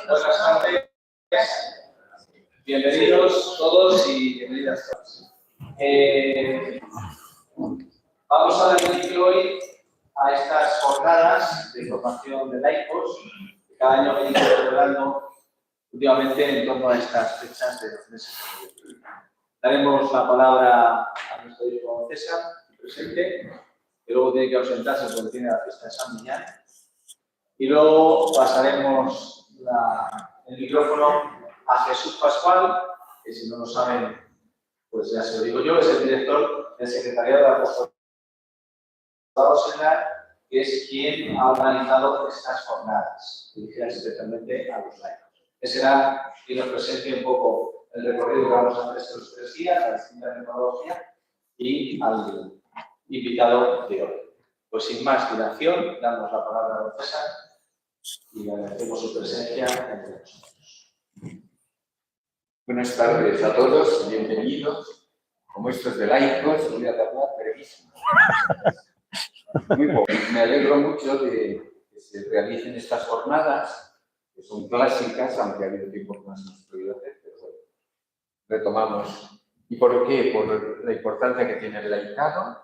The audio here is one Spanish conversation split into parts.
Buenas tardes, bienvenidos todos y bienvenidas todas. Vamos a dar inicio hoy a estas jornadas de formación de laicos que cada año venimos celebrando últimamente en torno a estas fechas de los meses de octubre. Daremos la palabra a nuestro hijo César, presente, que luego tiene que ausentarse porque tiene la fiesta de San Millán. Y luego pasaremos el micrófono a Jesús Pascual, que si no lo saben, pues ya se lo digo yo, es el director del Secretariado de Apostolado Seglar, que es quien ha organizado estas jornadas, dirigidas especialmente a los laicos. Que será quien nos presente un poco el recorrido que vamos a hacer estos 3 días, la distinta metodología y al invitado de hoy. Pues sin más dilación, damos la palabra a don César y agradecemos su presencia entre nosotros. Buenas tardes a todos, bienvenidos. Como esto es de laicos, voy a hablar brevísimo. Muy poco. Me alegro mucho de que se realicen estas jornadas, que son clásicas, aunque ha habido tiempo que no se nos podido hacer, pero bueno, retomamos. ¿Y por qué? Por la importancia que tiene el laicado,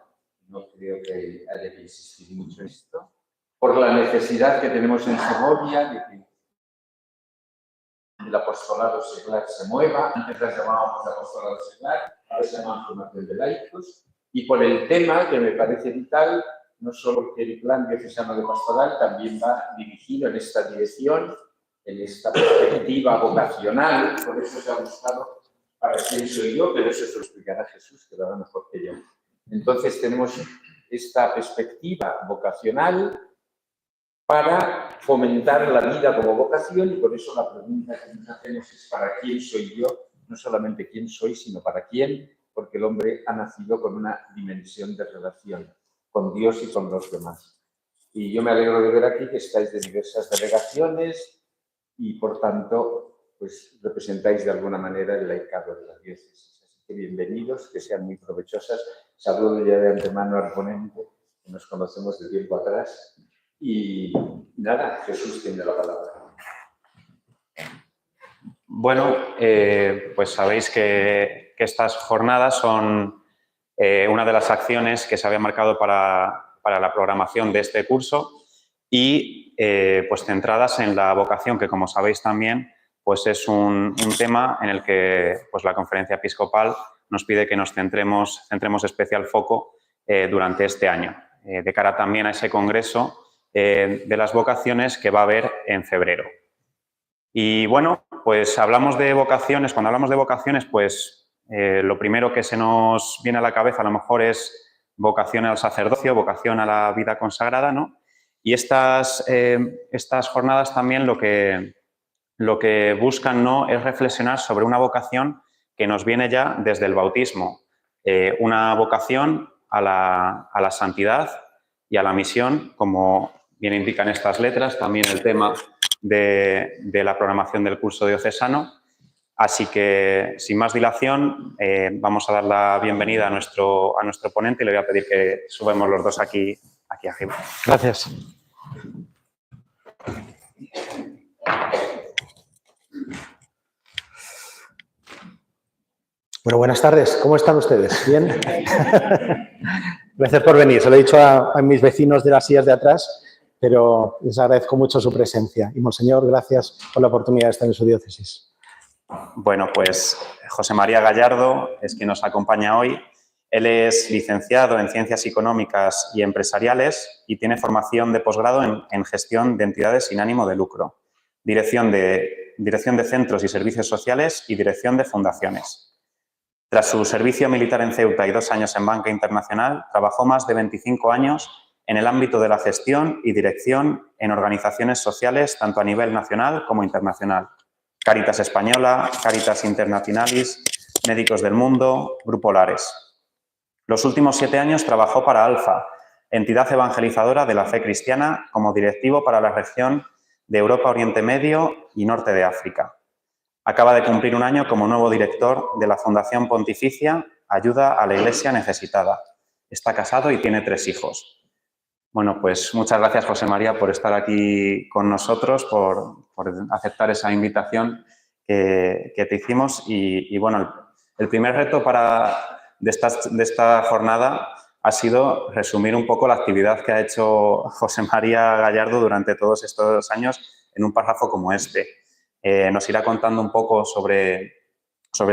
no creo que haya que insistir mucho en esto, por la necesidad que tenemos en Segovia de que el apostolado seglar se mueva. Antes las llamábamos apostolado seglar, ahora se llaman formación de laicos, y por el tema que me parece vital, no solo que el plan diocesano de pastoral también va dirigido en esta dirección, en esta perspectiva vocacional, por eso se ha buscado para quién soy yo, pero eso se lo explicará Jesús, que lo hará mejor que yo. Entonces tenemos esta perspectiva vocacional para fomentar la vida como vocación, y por eso la pregunta que nos hacemos es ¿para quién soy yo? No solamente quién soy, sino para quién, porque el hombre ha nacido con una dimensión de relación con Dios y con los demás. Y yo me alegro de ver aquí que estáis de diversas delegaciones y, por tanto, pues representáis de alguna manera el laicado de la diócesis. Así que bienvenidos, que sean muy provechosas. Saludo ya de antemano al ponente, que nos conocemos de tiempo atrás. Y nada, Jesús tiene la palabra. Bueno, pues sabéis que estas jornadas son una de las acciones que se había marcado para la programación de este curso y pues centradas en la vocación, que como sabéis también pues es un tema en el que pues la Conferencia Episcopal nos pide que nos centremos especial foco durante este año, de cara también a ese congreso de las vocaciones que va a haber en febrero. Y bueno, pues hablamos de vocaciones. Cuando hablamos de vocaciones, pues lo primero que se nos viene a la cabeza a lo mejor es vocación al sacerdocio, vocación a la vida consagrada, ¿no? Y estas jornadas también lo que buscan, ¿no?, es reflexionar sobre una vocación que nos viene ya desde el bautismo, una vocación a la santidad y a la misión, como bien indican estas letras, también el tema de la programación del curso diocesano. Así que, sin más dilación, vamos a dar la bienvenida a nuestro ponente y le voy a pedir que subamos los dos aquí arriba. Gracias. Bueno, buenas tardes. ¿Cómo están ustedes? ¿Bien? Gracias por venir. Se lo he dicho a mis vecinos de las sillas de atrás, pero les agradezco mucho su presencia. Y, Monseñor, gracias por la oportunidad de estar en su diócesis. Bueno, pues José María Gallardo es quien nos acompaña hoy. Él es licenciado en Ciencias Económicas y Empresariales y tiene formación de posgrado en Gestión de Entidades sin ánimo de lucro, Dirección de Centros y Servicios Sociales y Dirección de Fundaciones. Tras su servicio militar en Ceuta y 2 años en banca internacional, trabajó más de 25 años en el ámbito de la gestión y dirección en organizaciones sociales tanto a nivel nacional como internacional. Cáritas Española, Cáritas Internationalis, Médicos del Mundo, Grupo Lares. Los últimos 7 años trabajó para Alfa, entidad evangelizadora de la fe cristiana, como directivo para la región de Europa, Oriente Medio y Norte de África. Acaba de cumplir 1 año como nuevo director de la Fundación Pontificia Ayuda a la Iglesia Necesitada. Está casado y tiene 3 hijos. Bueno, pues muchas gracias, José María, por estar aquí con nosotros, por aceptar esa invitación que te hicimos. Y bueno, el primer reto de esta jornada ha sido resumir un poco la actividad que ha hecho José María Gallardo durante todos estos años en un párrafo como este. Nos irá contando un poco sobre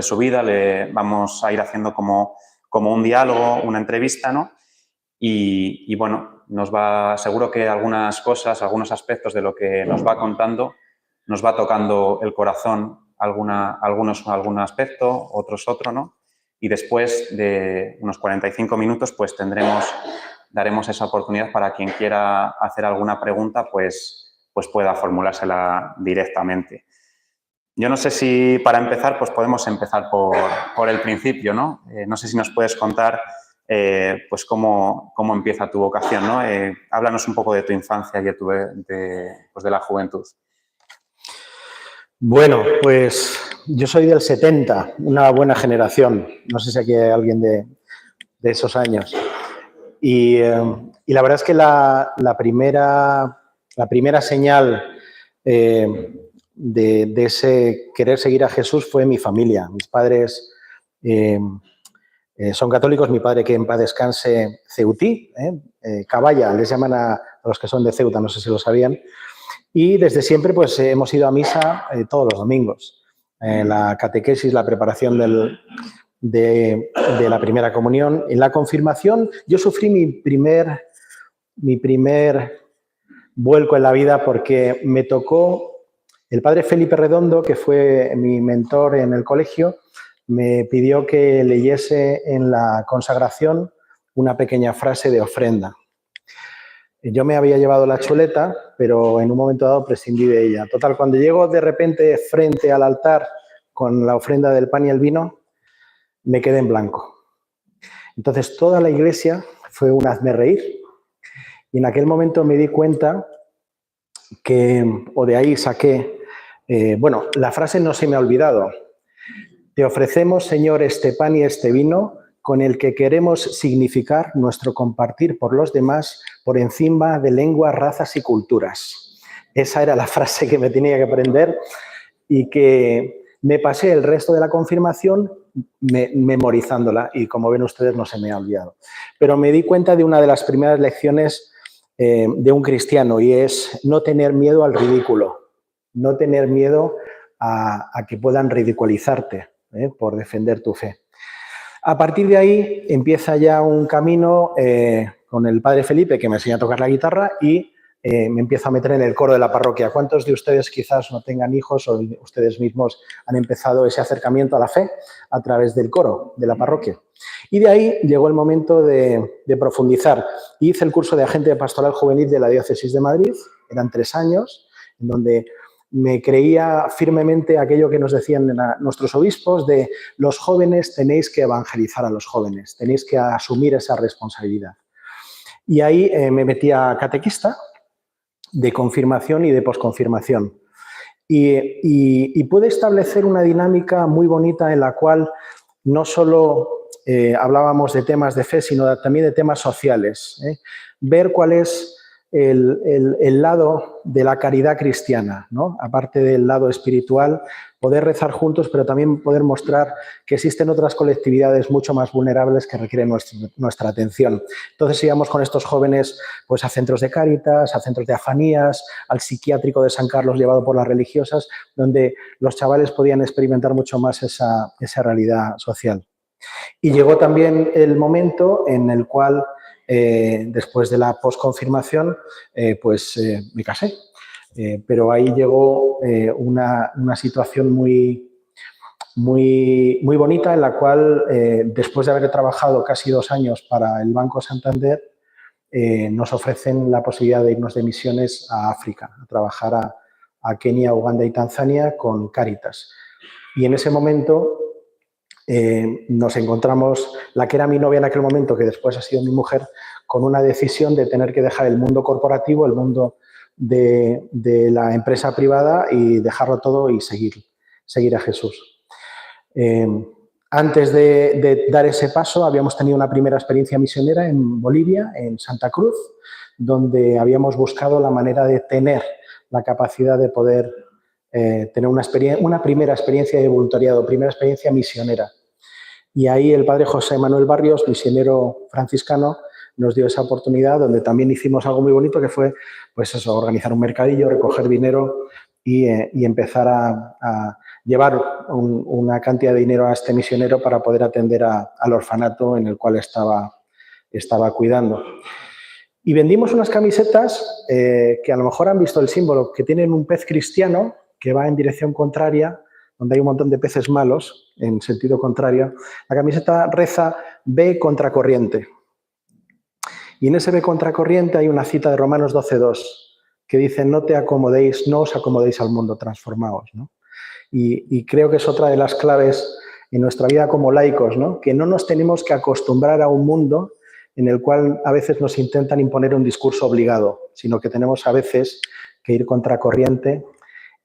su vida, le vamos a ir haciendo como un diálogo, una entrevista, ¿no? Y bueno, seguro que algunas cosas, algunos aspectos de lo que nos va contando, nos va tocando el corazón, algún aspecto, otros otro, ¿no? Y después de unos 45 minutos, pues daremos esa oportunidad para quien quiera hacer alguna pregunta, pues pueda formulársela directamente. Yo no sé si para empezar, pues podemos empezar por el principio, ¿no? No sé si nos puedes contar pues cómo empieza tu vocación, ¿no? Háblanos un poco de tu infancia y de la juventud. Bueno, pues yo soy del 70, una buena generación. No sé si aquí hay alguien de esos años. Y la verdad es que la primera señal de ese querer seguir a Jesús fue mi familia. Mis padres son católicos, mi padre, que en paz descanse, ceutí, caballa, les llaman a los que son de Ceuta, no sé si lo sabían. Y desde siempre pues hemos ido a misa todos los domingos. La catequesis, la preparación de la primera comunión. En la confirmación yo sufrí mi primer vuelco en la vida porque me tocó el padre Felipe Redondo, que fue mi mentor en el colegio, me pidió que leyese en la consagración una pequeña frase de ofrenda. Yo me había llevado la chuleta, pero en un momento dado prescindí de ella. Total, cuando llego de repente frente al altar con la ofrenda del pan y el vino, me quedé en blanco. Entonces toda la iglesia fue un hazme reír. Y en aquel momento me di cuenta o de ahí saqué, bueno, la frase no se me ha olvidado. Te ofrecemos, Señor, este pan y este vino con el que queremos significar nuestro compartir por los demás por encima de lenguas, razas y culturas. Esa era la frase que me tenía que aprender y que me pasé el resto de la confirmación memorizándola y, como ven ustedes, no se me ha olvidado. Pero me di cuenta de una de las primeras lecciones de un cristiano y es no tener miedo al ridículo, no tener miedo a que puedan ridiculizarte por defender tu fe. A partir de ahí empieza ya un camino con el padre Felipe, que me enseña a tocar la guitarra, y me empiezo a meter en el coro de la parroquia. ¿Cuántos de ustedes quizás no tengan hijos o ustedes mismos han empezado ese acercamiento a la fe a través del coro de la parroquia? Y de ahí llegó el momento de profundizar. Hice el curso de agente de pastoral juvenil de la Diócesis de Madrid, eran 3 años, en donde me creía firmemente aquello que nos decían nuestros obispos de los jóvenes tenéis que evangelizar a los jóvenes, tenéis que asumir esa responsabilidad. Y ahí me metí a catequista de confirmación y de posconfirmación. Y pude establecer una dinámica muy bonita en la cual no solo hablábamos de temas de fe, sino también de temas sociales. Ver cuál es el lado de la caridad cristiana, ¿no? Aparte del lado espiritual, poder rezar juntos, pero también poder mostrar que existen otras colectividades mucho más vulnerables que requieren nuestra atención. Entonces íbamos con estos jóvenes pues, a centros de Cáritas, a centros de Afanías, al psiquiátrico de San Carlos llevado por las religiosas, donde los chavales podían experimentar mucho más esa realidad social. Y llegó también el momento en el cual después de la posconfirmación, pues me casé. Pero ahí llegó una situación muy bonita en la cual, después de haber trabajado casi 2 años para el Banco Santander, nos ofrecen la posibilidad de irnos de misiones a África, a trabajar a Kenia, Uganda y Tanzania con Cáritas. Y en ese momento nos encontramos, la que era mi novia en aquel momento, que después ha sido mi mujer, con una decisión de tener que dejar el mundo corporativo, el mundo de la empresa privada y dejarlo todo y seguir a Jesús. Antes de dar ese paso habíamos tenido una primera experiencia misionera en Bolivia, en Santa Cruz, donde habíamos buscado la manera de tener la capacidad de poder tener una primera experiencia de voluntariado, primera experiencia misionera. Y ahí el padre José Manuel Barrios, misionero franciscano, nos dio esa oportunidad donde también hicimos algo muy bonito que fue, pues eso, organizar un mercadillo, recoger dinero y empezar a llevar una cantidad de dinero a este misionero para poder atender al orfanato en el cual estaba cuidando. Y vendimos unas camisetas que a lo mejor han visto el símbolo, que tienen un pez cristiano que va en dirección contraria, donde hay un montón de peces malos, en sentido contrario. La camiseta reza "Ve contracorriente". Y en ese "Ve contracorriente" hay una cita de Romanos 12:2, que dice: no os acomodéis al mundo, transformaos, ¿no? Y creo que es otra de las claves en nuestra vida como laicos, ¿no? Que no nos tenemos que acostumbrar a un mundo en el cual a veces nos intentan imponer un discurso obligado, sino que tenemos a veces que ir contracorriente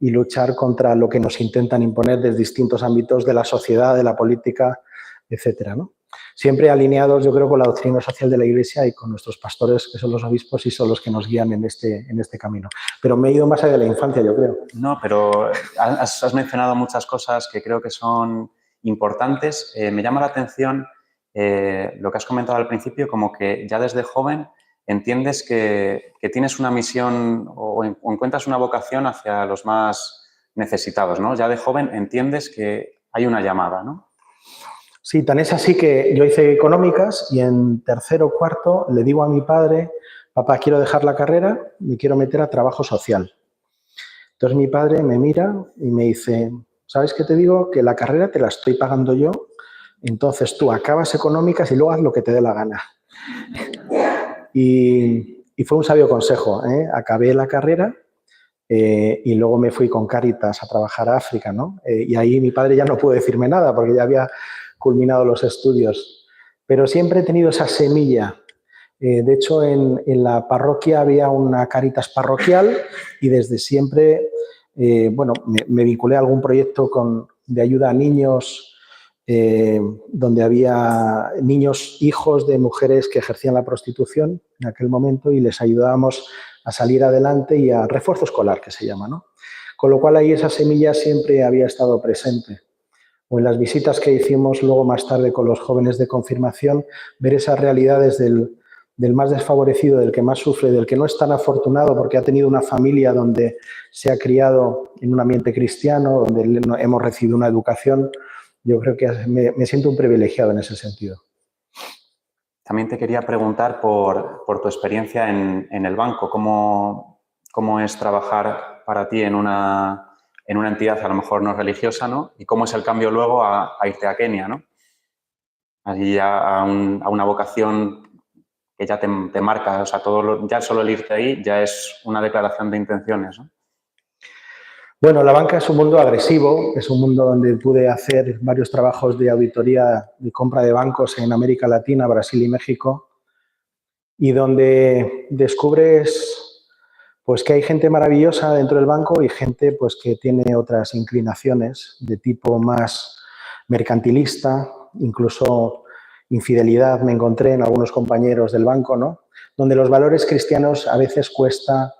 y luchar contra lo que nos intentan imponer desde distintos ámbitos de la sociedad, de la política, etcétera, ¿no? Siempre alineados, yo creo, con la doctrina social de la Iglesia y con nuestros pastores, que son los obispos y son los que nos guían en este camino. Pero me he ido más allá de la infancia, yo creo. No, pero has mencionado muchas cosas que creo que son importantes. Me llama la atención lo que has comentado al principio, como que ya desde joven entiendes que tienes una misión o encuentras una vocación hacia los más necesitados, ¿no? Ya de joven entiendes que hay una llamada, ¿no? Sí, tan es así que yo hice económicas y en tercero o cuarto le digo a mi padre: papá, quiero dejar la carrera, me quiero meter a trabajo social. Entonces mi padre me mira y me dice: ¿sabes qué te digo? Que la carrera te la estoy pagando yo, entonces tú acabas económicas y luego haz lo que te dé la gana. Y fue un sabio consejo, ¿eh? Acabé la carrera y luego me fui con Cáritas a trabajar a África, ¿no? Y ahí mi padre ya no pudo decirme nada porque ya había culminado los estudios. Pero siempre he tenido esa semilla. De hecho, en la parroquia había una Cáritas parroquial y desde siempre, bueno, me vinculé a algún proyecto de ayuda a niños, donde había niños hijos de mujeres que ejercían la prostitución en aquel momento y les ayudábamos a salir adelante y a refuerzo escolar, que se llama, ¿no? Con lo cual ahí esa semilla siempre había estado presente. O en las visitas que hicimos luego más tarde con los jóvenes de confirmación, ver esas realidades del más desfavorecido, del que más sufre, del que no es tan afortunado porque ha tenido una familia donde se ha criado en un ambiente cristiano, donde hemos recibido una educación. Yo creo que me siento un privilegiado en ese sentido. También te quería preguntar por tu experiencia en el banco. ¿Cómo es trabajar para ti en una entidad a lo mejor no religiosa, ¿no? Y cómo es el cambio luego a irte a Kenia, ¿no? Allí a una vocación que ya te marca, o sea, ya solo el irte ahí ya es una declaración de intenciones, ¿no? Bueno, la banca es un mundo agresivo, es un mundo donde pude hacer varios trabajos de auditoría y compra de bancos en América Latina, Brasil y México, y donde descubres pues que hay gente maravillosa dentro del banco y gente pues que tiene otras inclinaciones de tipo más mercantilista, incluso infidelidad me encontré en algunos compañeros del banco, ¿no? Donde los valores cristianos a veces cuesta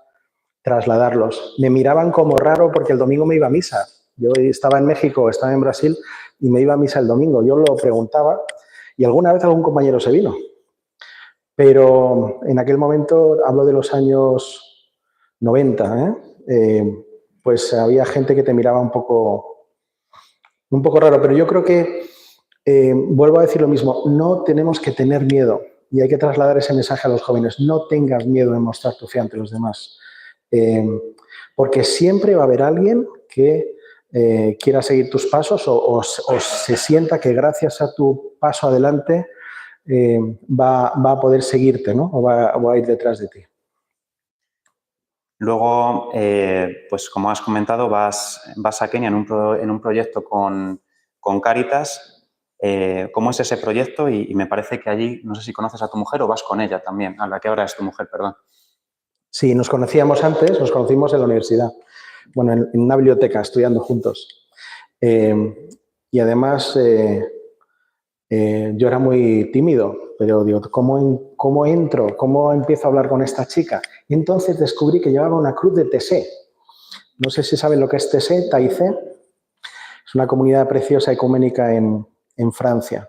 trasladarlos. Me miraban como raro porque el domingo me iba a misa. Yo estaba en México, estaba en Brasil y me iba a misa el domingo. Yo lo preguntaba y alguna vez algún compañero se vino. Pero en aquel momento, hablo de los años 90, pues había gente que te miraba un poco raro. Pero yo creo que, vuelvo a decir lo mismo, no tenemos que tener miedo y hay que trasladar ese mensaje a los jóvenes. No tengas miedo de mostrar tu fe ante los demás. Porque siempre va a haber alguien que quiera seguir tus pasos o se sienta que gracias a tu paso adelante va a poder seguirte, ¿no? O va a ir detrás de ti. Luego, pues como has comentado, vas a Kenia en un proyecto con Cáritas. ¿Cómo es ese proyecto? Y me parece que allí, no sé si conoces a tu mujer o vas con ella también. ¿A la que ahora es tu mujer, perdón? Sí, nos conocíamos antes, nos conocimos en la universidad, bueno, en una biblioteca, estudiando juntos. Y además, yo era muy tímido, pero digo, ¿cómo entro? ¿Cómo empiezo a hablar con esta chica? Y entonces descubrí que llevaba una cruz de Taizé. No sé si saben lo que es Taizé. Es una comunidad preciosa ecuménica en Francia.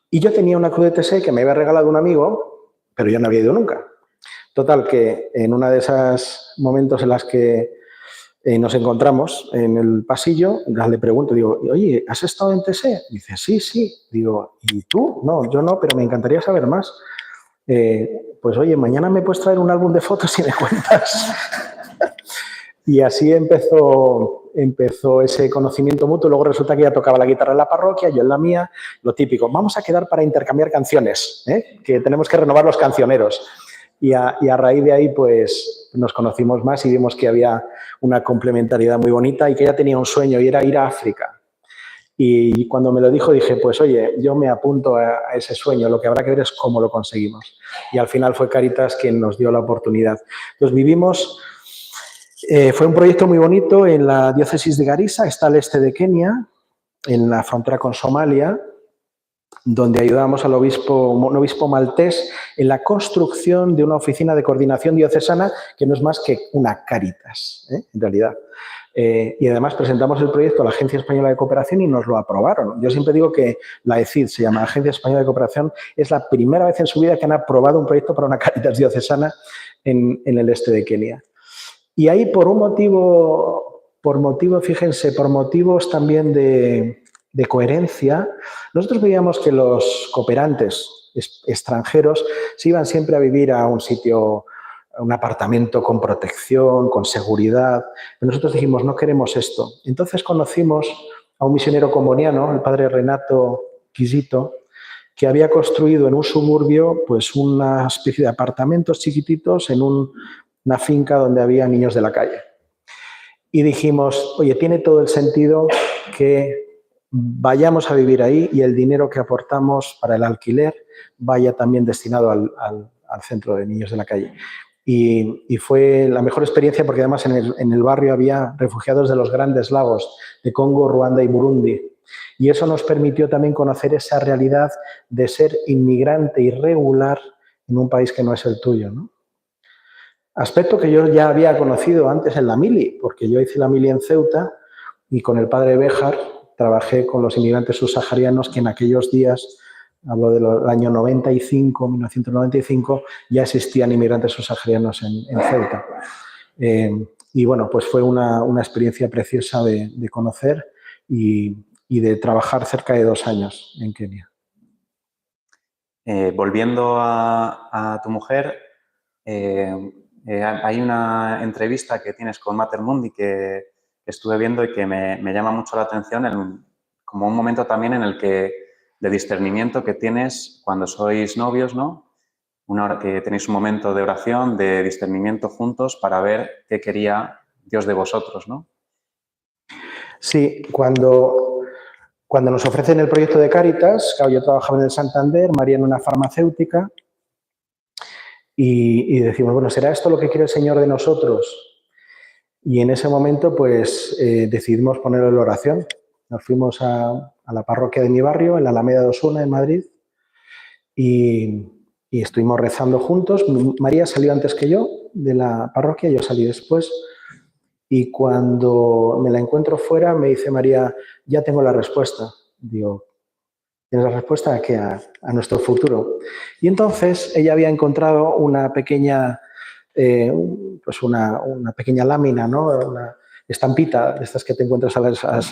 Y yo tenía una cruz de Taizé que me había regalado un amigo, pero yo no había ido nunca. Total, que en uno de esos momentos en los que nos encontramos en el pasillo, le pregunto, digo, oye, ¿has estado en Taizé? Dice, sí, sí. Digo, ¿y tú? No, yo no, pero me encantaría saber más. Pues oye, mañana me puedes traer un álbum de fotos y me cuentas. Y así empezó ese conocimiento mutuo. Luego resulta que ella tocaba la guitarra en la parroquia, yo en la mía. Lo típico, vamos a quedar para intercambiar canciones, que tenemos que renovar los cancioneros. Y a raíz de ahí, pues, nos conocimos más y vimos que había una complementariedad muy bonita y que ella tenía un sueño y era ir a África. Y cuando me lo dijo, dije, pues oye, yo me apunto a ese sueño, lo que habrá que ver es cómo lo conseguimos. Y al final fue Cáritas quien nos dio la oportunidad. Entonces vivimos... fue un proyecto muy bonito en la diócesis de Garissa, está al este de Kenia, en la frontera con Somalia, donde ayudamos al un obispo maltés en la construcción de una oficina de coordinación diocesana que no es más que una Cáritas, en realidad. Y además presentamos el proyecto a la Agencia Española de Cooperación y nos lo aprobaron. Yo siempre digo que la ECID, se llama Agencia Española de Cooperación, es la primera vez en su vida que han aprobado un proyecto para una Cáritas diocesana en el este de Kenia. Y ahí por motivos también de coherencia, nosotros veíamos que los cooperantes extranjeros se iban siempre a vivir a un sitio, a un apartamento con protección, con seguridad. Pero nosotros dijimos, no queremos esto. Entonces conocimos a un misionero comboniano, el padre Renato Quisito, que había construido en un suburbio pues una especie de apartamentos chiquititos en una finca donde había niños de la calle. Y dijimos, oye, tiene todo el sentido que vayamos a vivir ahí y el dinero que aportamos para el alquiler vaya también destinado al centro de niños de la calle. Y fue la mejor experiencia porque además en el barrio había refugiados de los grandes lagos de Congo, Ruanda y Burundi. Y eso nos permitió también conocer esa realidad de ser inmigrante irregular en un país que no es el tuyo, ¿no? Aspecto que yo ya había conocido antes en la mili, porque yo hice la mili en Ceuta y con el padre Béjar trabajé con los inmigrantes subsaharianos que en aquellos días, hablo del año 1995, ya existían inmigrantes subsaharianos en Ceuta. Y bueno, pues fue una experiencia preciosa de conocer y de trabajar cerca de 2 años en Kenia. Volviendo a tu mujer, hay una entrevista que tienes con Mater Mundi que estuve viendo y que me llama mucho la atención, como un momento también en el que de discernimiento que tienes cuando sois novios, ¿no? Que tenéis un momento de oración, de discernimiento juntos para ver qué quería Dios de vosotros, ¿no? Sí, cuando nos ofrecen el proyecto de Cáritas, claro, yo trabajaba en el Santander, María en una farmacéutica, y decimos, bueno, ¿será esto lo que quiere el Señor de nosotros? Y en ese momento, pues, decidimos ponerlo en la oración. Nos fuimos a la parroquia de mi barrio, en la Alameda de Osuna, en Madrid, y estuvimos rezando juntos. María salió antes que yo de la parroquia, yo salí después. Y cuando me la encuentro fuera, me dice María, ya tengo la respuesta. Digo, ¿tienes la respuesta a qué? A nuestro futuro. Y entonces ella había encontrado una pequeña, pues una pequeña lámina, ¿no? Una estampita de estas que te encuentras a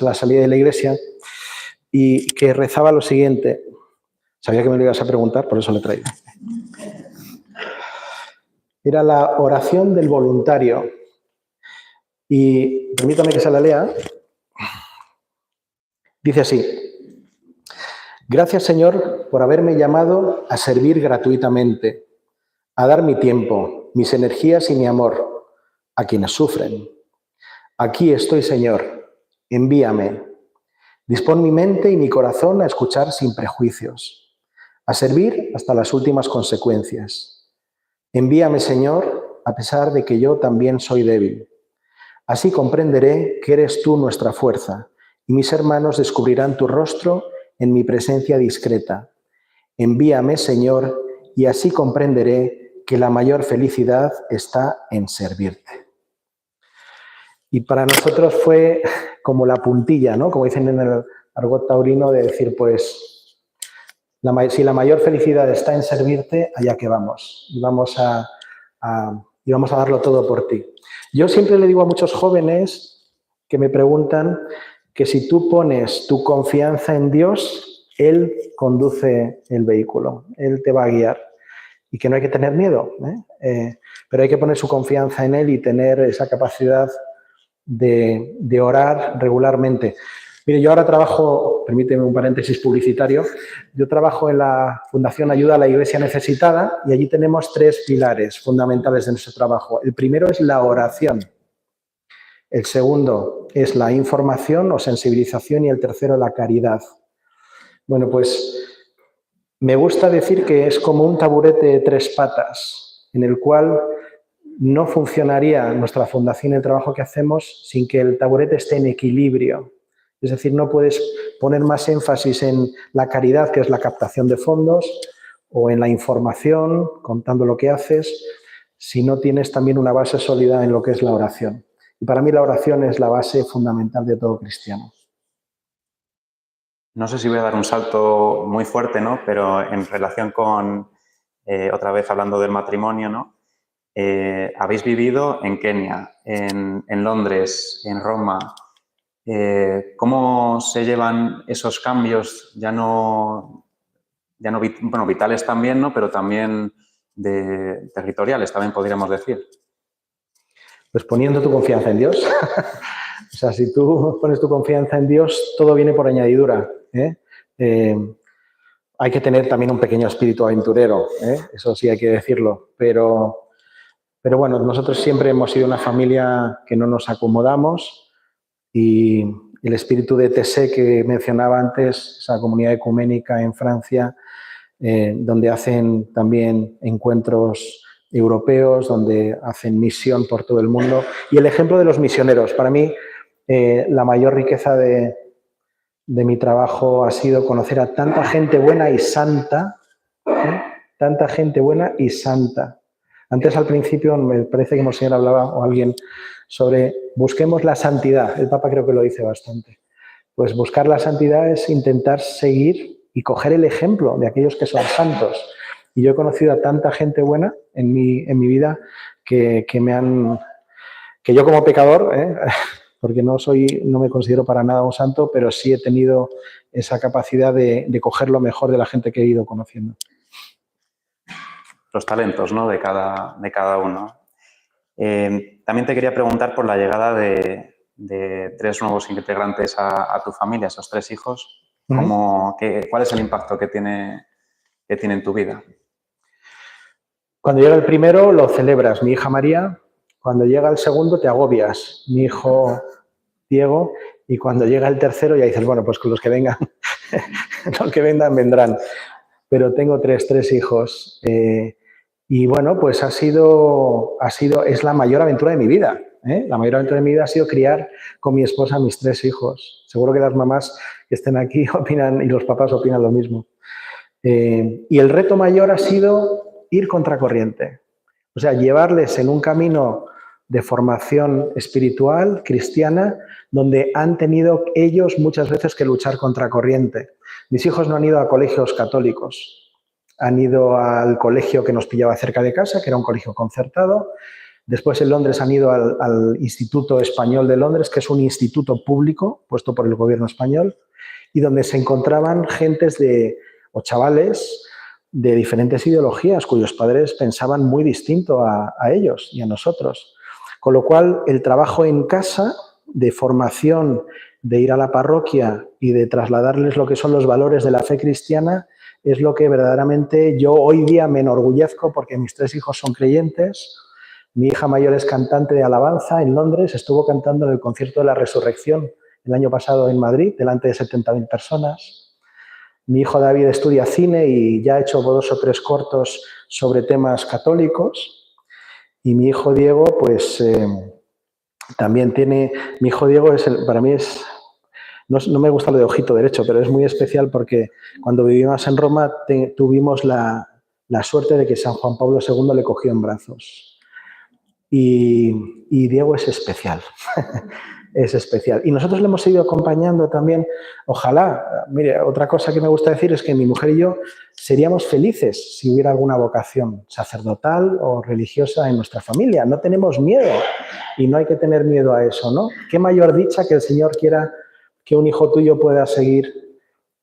la salida de la iglesia y que rezaba lo siguiente. Sabía que me lo ibas a preguntar, por eso lo he traído. Era la oración del voluntario. Y permítame que se la lea. Dice así: gracias, Señor, por haberme llamado a servir gratuitamente, a dar mi tiempo, mis energías y mi amor a quienes sufren. Aquí estoy, Señor, envíame. Dispón mi mente y mi corazón a escuchar sin prejuicios, a servir hasta las últimas consecuencias. Envíame, Señor, a pesar de que yo también soy débil. Así comprenderé que eres tú nuestra fuerza y mis hermanos descubrirán tu rostro en mi presencia discreta. Envíame, Señor, y así comprenderé que la mayor felicidad está en servirte. Y para nosotros fue como la puntilla, ¿no? Como dicen en el argot taurino, de decir, pues, si la mayor felicidad está en servirte, allá que vamos. Y vamos a darlo todo por ti. Yo siempre le digo a muchos jóvenes que me preguntan que si tú pones tu confianza en Dios, Él conduce el vehículo, Él te va a guiar y que no hay que tener miedo, pero hay que poner su confianza en Él y tener esa capacidad de orar regularmente. Mire, yo ahora trabajo, permíteme un paréntesis publicitario, yo trabajo en la Fundación Ayuda a la Iglesia Necesitada y allí tenemos 3 pilares fundamentales de nuestro trabajo. El primero es la oración, el segundo es la información o sensibilización y el tercero la caridad. Bueno, pues me gusta decir que es como un taburete de 3 patas en el cual no funcionaría nuestra fundación y el trabajo que hacemos sin que el taburete esté en equilibrio. Es decir, no puedes poner más énfasis en la caridad, que es la captación de fondos, o en la información, contando lo que haces, si no tienes también una base sólida en lo que es la oración. Y para mí la oración es la base fundamental de todo cristiano. No sé si voy a dar un salto muy fuerte, ¿no? Pero en relación con, otra vez hablando del matrimonio, ¿no? Habéis vivido en Kenia, en Londres, en Roma. ¿Cómo se llevan esos cambios, bueno, vitales también, ¿no? Pero también territoriales, también podríamos decir? Pues poniendo tu confianza en Dios. O sea, si tú pones tu confianza en Dios, todo viene por añadidura. Hay que tener también un pequeño espíritu aventurero, eso sí hay que decirlo, pero bueno, nosotros siempre hemos sido una familia que no nos acomodamos y el espíritu de TC que mencionaba antes, esa comunidad ecuménica en Francia, donde hacen también encuentros europeos, donde hacen misión por todo el mundo. Y el ejemplo de los misioneros. Para mí, la mayor riqueza de mi trabajo ha sido conocer a tanta gente buena y santa, tanta gente buena y santa. Antes, al principio, me parece que Monseñor hablaba, o alguien, sobre busquemos la santidad. El Papa creo que lo dice bastante. Pues buscar la santidad es intentar seguir y coger el ejemplo de aquellos que son santos. Y yo he conocido a tanta gente buena en mi vida que yo como pecador, porque no me considero para nada un santo, pero sí he tenido esa capacidad de coger lo mejor de la gente que he ido conociendo. Los talentos, ¿no? de cada uno. También te quería preguntar por la llegada de 3 nuevos integrantes a tu familia, esos 3 hijos. ¿Cuál es el impacto que tiene en tu vida? Cuando llega el primero lo celebras, mi hija María. Cuando llega el segundo te agobias, mi hijo Diego. Y cuando llega el tercero ya dices, bueno, pues con los que vengan, los que vengan vendrán. Pero tengo tres hijos. Y bueno, pues es la mayor aventura de mi vida. La mayor aventura de mi vida ha sido criar con mi esposa a mis 3 hijos. Seguro que las mamás que estén aquí opinan y los papás opinan lo mismo. Y el reto mayor ha sido ir contracorriente. O sea, llevarles en un camino de formación espiritual, cristiana, donde han tenido ellos muchas veces que luchar contracorriente. Mis hijos no han ido a colegios católicos. Han ido al colegio que nos pillaba cerca de casa, que era un colegio concertado. Después en Londres han ido al Instituto Español de Londres, que es un instituto público puesto por el gobierno español, y donde se encontraban o chavales de diferentes ideologías cuyos padres pensaban muy distinto a ellos y a nosotros. Con lo cual, el trabajo en casa de formación, de ir a la parroquia y de trasladarles lo que son los valores de la fe cristiana es lo que verdaderamente yo hoy día me enorgullezco porque mis 3 hijos son creyentes. Mi hija mayor es cantante de alabanza en Londres, estuvo cantando en el concierto de la Resurrección el año pasado en Madrid, delante de 70.000 personas. Mi hijo David estudia cine y ya ha hecho 2 o 3 cortos sobre temas católicos. Y mi hijo Diego, pues también tiene... Mi hijo Diego para mí es no me gusta lo de ojito derecho, pero es muy especial porque cuando vivimos en Roma tuvimos la suerte de que San Juan Pablo II le cogió en brazos. Y Diego es especial, es especial. Y nosotros le hemos ido acompañando también. Ojalá, mire, otra cosa que me gusta decir es que mi mujer y yo seríamos felices si hubiera alguna vocación sacerdotal o religiosa en nuestra familia. No tenemos miedo y no hay que tener miedo a eso, ¿no? Qué mayor dicha que el Señor quiera que un hijo tuyo pueda seguir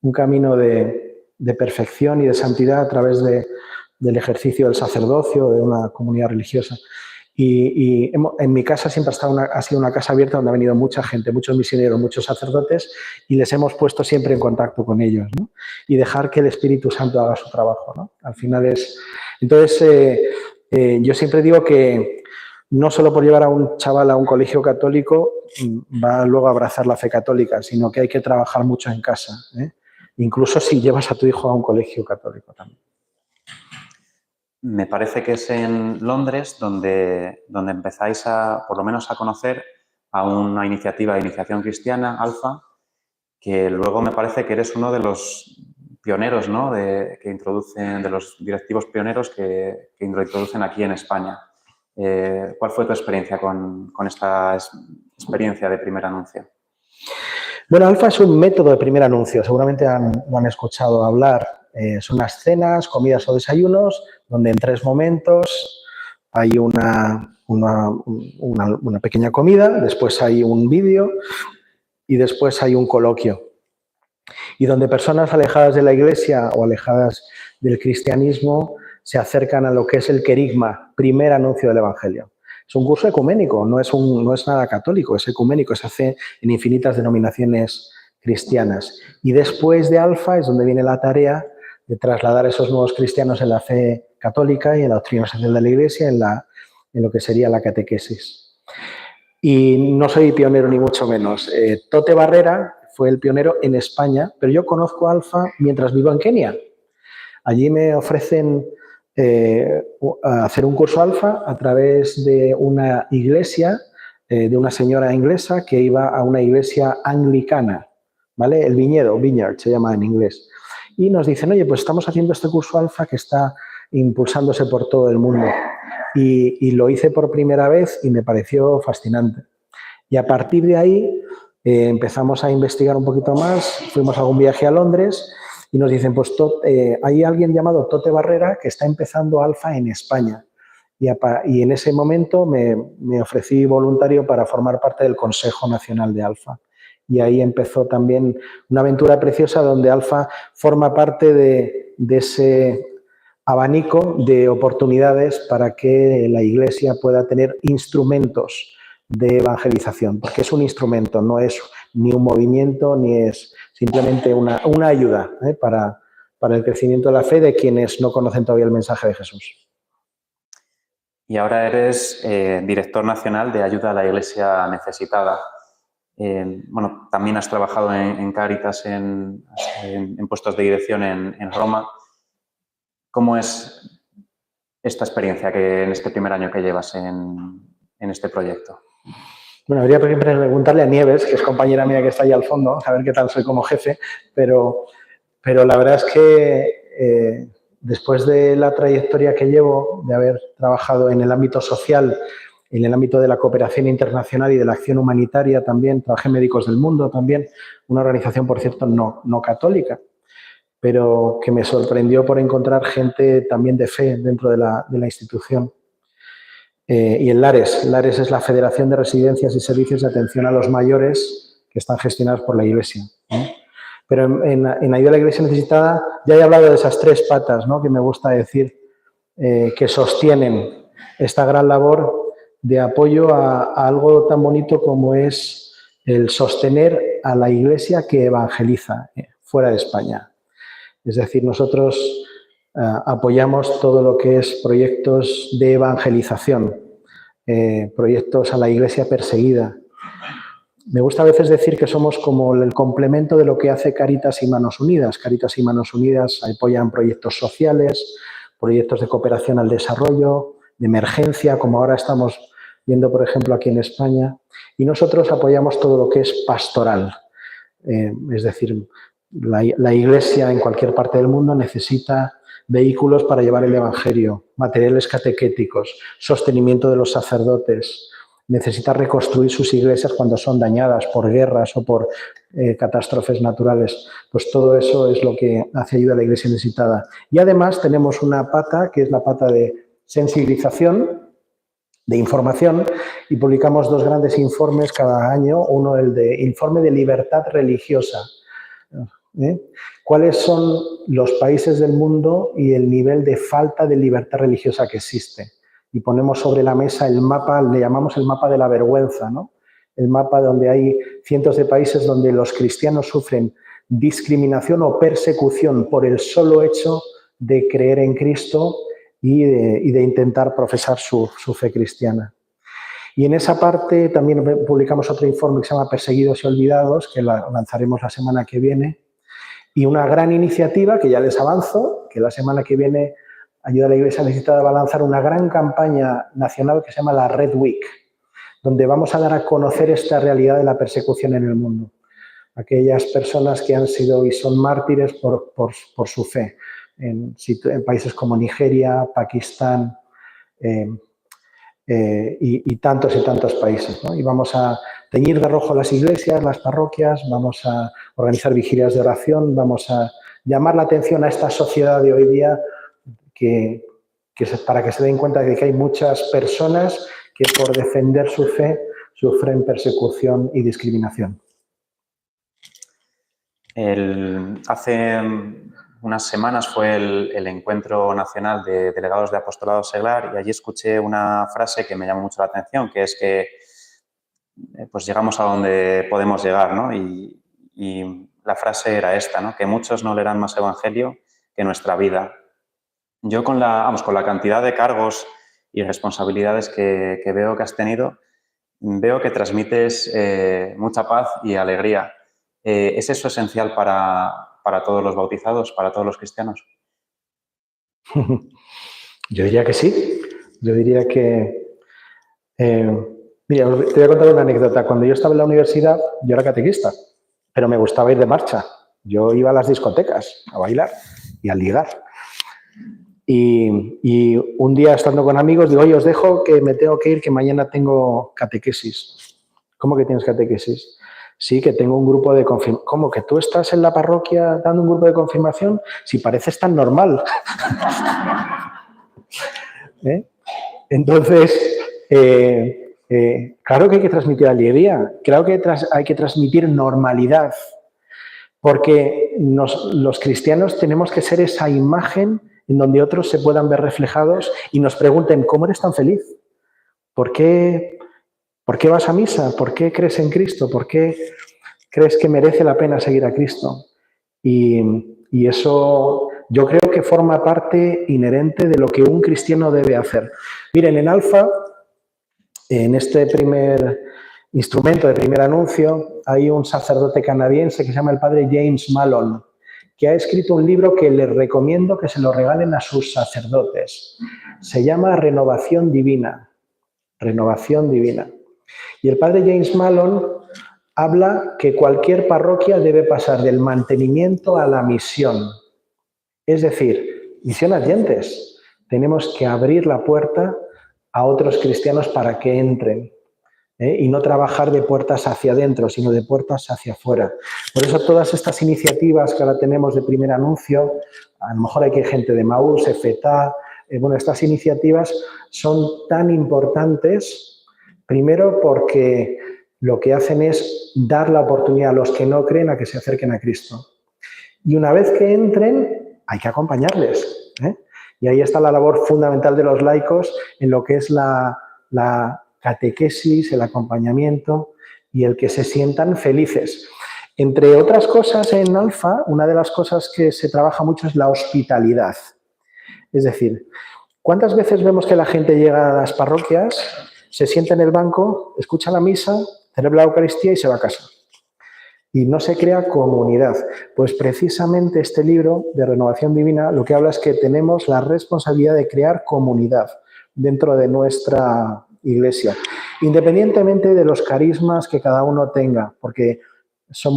un camino de perfección y de santidad a través del ejercicio del sacerdocio, de una comunidad religiosa. Y en mi casa siempre ha sido una casa abierta donde ha venido mucha gente, muchos misioneros, muchos sacerdotes, y les hemos puesto siempre en contacto con ellos, ¿no? Y dejar que el Espíritu Santo haga su trabajo, ¿no? Al final es... Entonces, yo siempre digo que no solo por llevar a un chaval a un colegio católico va luego a abrazar la fe católica, sino que hay que trabajar mucho en casa, ¿eh? Incluso si llevas a tu hijo a un colegio católico también. Me parece que es en Londres donde empezáis por lo menos a conocer a una iniciativa de iniciación cristiana, Alfa, que luego me parece que eres uno de los pioneros, ¿no? de los directivos pioneros que introducen aquí en España. ¿Cuál fue tu experiencia con esta experiencia de primer anuncio? Bueno, Alfa es un método de primer anuncio, seguramente lo han escuchado hablar. Son unas cenas, comidas o desayunos, donde en 3 momentos hay una pequeña comida, después hay un vídeo y después hay un coloquio. Y donde personas alejadas de la Iglesia o alejadas del cristianismo se acercan a lo que es el querigma, primer anuncio del Evangelio. Es un curso ecuménico, no es nada católico, es ecuménico, se hace en infinitas denominaciones cristianas. Y después de Alfa es donde viene la tarea de trasladar a esos nuevos cristianos en la fe católica y en la doctrina social de la Iglesia, en lo que sería la catequesis. Y no soy pionero ni mucho menos. Tote Barrera fue el pionero en España, pero yo conozco Alfa mientras vivo en Kenia. Allí me ofrecen hacer un curso Alfa a través de una iglesia, de una señora inglesa que iba a una iglesia anglicana, ¿vale? El viñedo, vineyard se llama en inglés. Y nos dicen, oye, pues estamos haciendo este curso Alfa que está impulsándose por todo el mundo. Y lo hice por primera vez y me pareció fascinante. Y a partir de ahí empezamos a investigar un poquito más, fuimos a algún viaje a Londres y nos dicen, pues hay alguien llamado Tote Barrera que está empezando Alfa en España. Y en ese momento me ofrecí voluntario para formar parte del Consejo Nacional de Alfa. Y ahí empezó también una aventura preciosa donde Alfa forma parte de ese abanico de oportunidades para que la Iglesia pueda tener instrumentos de evangelización, porque es un instrumento, no es ni un movimiento, ni es simplemente una ayuda para el crecimiento de la fe de quienes no conocen todavía el mensaje de Jesús. Y ahora eres director nacional de ayuda a la Iglesia necesitada. Bueno, también has trabajado en Cáritas, en puestos de dirección en Roma. ¿Cómo es esta experiencia que en este primer año que llevas en este proyecto? Bueno, habría que preguntarle a Nieves, que es compañera mía que está ahí al fondo, a ver qué tal soy como jefe, pero la verdad es que después de la trayectoria que llevo, de haber trabajado en el ámbito social, en el ámbito de la cooperación internacional y de la acción humanitaria también, trabajé en Médicos del Mundo también, una organización, por cierto, no católica, pero que me sorprendió por encontrar gente también de fe dentro de la institución. Y en LARES es la Federación de Residencias y Servicios de Atención a los Mayores que están gestionados por la Iglesia, ¿no? Pero en ayuda a la Iglesia necesitada ya he hablado de esas 3 patas, ¿no?, que me gusta decir, que sostienen esta gran labor de apoyo a algo tan bonito como es el sostener a la Iglesia que evangeliza fuera de España. Es decir, nosotros apoyamos todo lo que es proyectos de evangelización, proyectos a la Iglesia perseguida. Me gusta a veces decir que somos como el complemento de lo que hace Cáritas y Manos Unidas. Cáritas y Manos Unidas apoyan proyectos sociales, proyectos de cooperación al desarrollo, de emergencia, como ahora estamos viendo, por ejemplo, aquí en España. Y nosotros apoyamos todo lo que es pastoral. Es decir, la Iglesia en cualquier parte del mundo necesita vehículos para llevar el Evangelio, materiales catequéticos, sostenimiento de los sacerdotes, necesita reconstruir sus iglesias cuando son dañadas por guerras o por catástrofes naturales. Pues todo eso es lo que hace ayuda a la Iglesia necesitada. Y además tenemos una pata, que es la pata de sensibilización, de información, y publicamos 2 grandes informes cada año. Uno, el de informe de libertad religiosa. ¿Cuáles son los países del mundo y el nivel de falta de libertad religiosa que existe? Y ponemos sobre la mesa el mapa, le llamamos el mapa de la vergüenza, ¿no? El mapa donde hay cientos de países donde los cristianos sufren discriminación o persecución por el solo hecho de creer en Cristo y de intentar profesar su fe cristiana. Y en esa parte también publicamos otro informe que se llama Perseguidos y Olvidados, que lanzaremos la semana que viene. Y una gran iniciativa, que ya les avanzo, que la semana que viene Ayuda a la Iglesia Necesitada va a lanzar una gran campaña nacional que se llama la Red Week, donde vamos a dar a conocer esta realidad de la persecución en el mundo. Aquellas personas que han sido y son mártires por su fe, en países como Nigeria, Pakistán y tantos países, ¿no? Y vamos a teñir de rojo las iglesias, las parroquias, vamos a organizar vigilias de oración, vamos a llamar la atención a esta sociedad de hoy día para que se den cuenta de que hay muchas personas que por defender su fe sufren persecución y discriminación. Hace unas semanas fue el encuentro nacional de delegados de apostolado seglar, y allí escuché una frase que me llamó mucho la atención, que es que pues llegamos a donde podemos llegar, ¿no? Y la frase era esta, ¿no? Que muchos no leerán más evangelio que nuestra vida. Yo con la cantidad de cargos y responsabilidades que veo que has tenido, veo que transmites mucha paz y alegría. ¿Es eso esencial para todos los bautizados, para todos los cristianos? Yo diría que sí. Yo diría que... mira, te voy a contar una anécdota. Cuando yo estaba en la universidad, yo era catequista, pero me gustaba ir de marcha. Yo iba a las discotecas a bailar y a ligar. Y un día, estando con amigos, digo, oye, os dejo que me tengo que ir, que mañana tengo catequesis. ¿Cómo que tienes catequesis? Sí, que tengo un grupo de confirmación. ¿Cómo que tú estás en la parroquia dando un grupo de confirmación? Si pareces tan normal. Entonces, claro que hay que transmitir alegría, claro que hay que transmitir normalidad, porque los cristianos tenemos que ser esa imagen en donde otros se puedan ver reflejados y nos pregunten, ¿cómo eres tan feliz? ¿Por qué vas a misa? ¿Por qué crees en Cristo? ¿Por qué crees que merece la pena seguir a Cristo? Y eso yo creo que forma parte inherente de lo que un cristiano debe hacer. Miren, en Alfa, en este primer instrumento de primer anuncio, hay un sacerdote canadiense que se llama el padre James Mallon, que ha escrito un libro que les recomiendo que se lo regalen a sus sacerdotes. Se llama Renovación Divina. Renovación Divina. Y el padre James Mallon habla que cualquier parroquia debe pasar del mantenimiento a la misión. Es decir, misión ardientes. Tenemos que abrir la puerta a otros cristianos para que entren. Y no trabajar de puertas hacia adentro, sino de puertas hacia afuera. Por eso todas estas iniciativas que ahora tenemos de primer anuncio, a lo mejor hay que gente de Maús, FETA, bueno, estas iniciativas son tan importantes, primero porque lo que hacen es dar la oportunidad a los que no creen a que se acerquen a Cristo. Y una vez que entren, hay que acompañarles. Y ahí está la labor fundamental de los laicos en lo que es la catequesis, el acompañamiento y el que se sientan felices. Entre otras cosas, en Alfa, una de las cosas que se trabaja mucho es la hospitalidad. Es decir, ¿cuántas veces vemos que la gente llega a las parroquias, se sienta en el banco, escucha la misa, celebra la Eucaristía y se va a casa? Y no se crea comunidad. Pues precisamente este libro de Renovación Divina lo que habla es que tenemos la responsabilidad de crear comunidad dentro de nuestra Iglesia, independientemente de los carismas que cada uno tenga, porque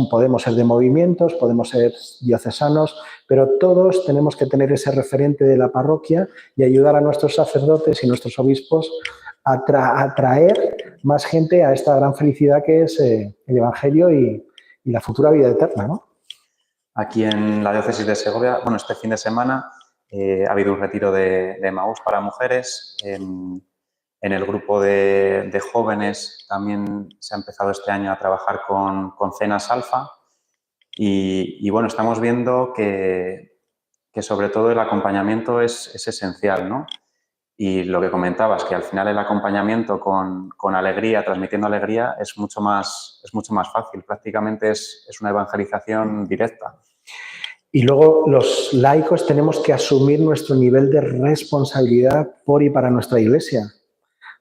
Podemos ser de movimientos, podemos ser diocesanos, pero todos tenemos que tener ese referente de la parroquia y ayudar a nuestros sacerdotes y nuestros obispos a atraer más gente a esta gran felicidad que es el Evangelio y la futura vida eterna, ¿no? Aquí en la diócesis de Segovia, bueno, este fin de semana ha habido un retiro de Emaús para mujeres. En el grupo de jóvenes también se ha empezado este año a trabajar con cenas alfa y bueno, estamos viendo que sobre todo el acompañamiento es esencial, ¿no? Y lo que comentabas, que al final el acompañamiento con alegría, transmitiendo alegría, es mucho más fácil. Prácticamente es una evangelización directa. Y luego los laicos tenemos que asumir nuestro nivel de responsabilidad por y para nuestra Iglesia.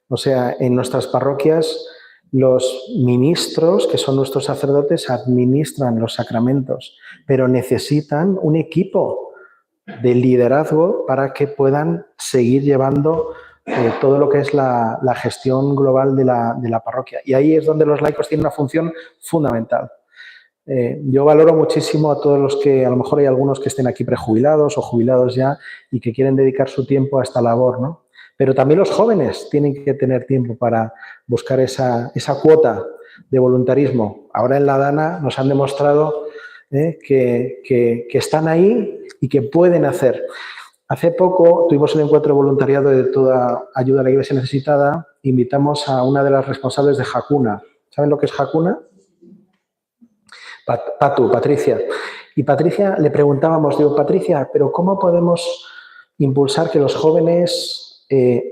O sea, en nuestras parroquias los ministros, que son nuestros sacerdotes, administran los sacramentos, pero necesitan un equipo de liderazgo para que puedan seguir llevando todo lo que es la gestión global de la parroquia. Y ahí es donde los laicos tienen una función fundamental. Yo valoro muchísimo a todos los que, a lo mejor hay algunos que estén aquí prejubilados o jubilados ya y que quieren dedicar su tiempo a esta labor, ¿no? Pero también los jóvenes tienen que tener tiempo para buscar esa cuota de voluntarismo. Ahora en la Dana nos han demostrado que están ahí y que pueden hacer. Hace poco tuvimos un encuentro de voluntariado de toda ayuda a la Iglesia necesitada. Invitamos a una de las responsables de Jacuna. ¿Saben lo que es Jacuna? Patricia. Y Patricia le preguntábamos, digo, Patricia, ¿pero cómo podemos impulsar que los jóvenes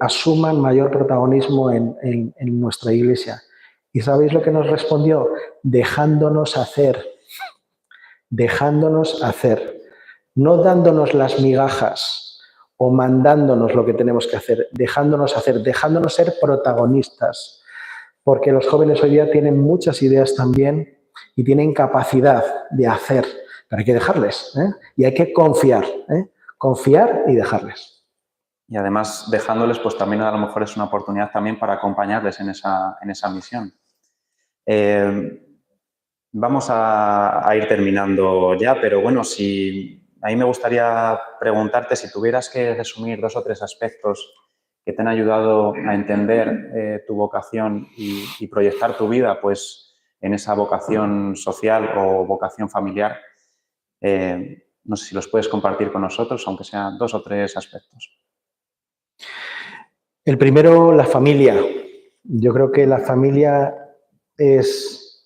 asuman mayor protagonismo en nuestra Iglesia? ¿Y sabéis lo que nos respondió? Dejándonos hacer. Dejándonos hacer. No dándonos las migajas o mandándonos lo que tenemos que hacer. Dejándonos hacer, dejándonos ser protagonistas. Porque los jóvenes hoy día tienen muchas ideas también y tienen capacidad de hacer. Pero hay que dejarles, ¿eh? Y hay que confiar, ¿eh? Confiar y dejarles. Y además, dejándoles, pues también a lo mejor es una oportunidad también para acompañarles en esa misión. Vamos a ir terminando ya, pero bueno, a mí me gustaría preguntarte si tuvieras que resumir 2 o 3 aspectos que te han ayudado a entender tu vocación y proyectar tu vida, pues, en esa vocación social o vocación familiar. No sé si los puedes compartir con nosotros, aunque sean 2 o 3 aspectos. El primero, la familia. Yo creo que la familia es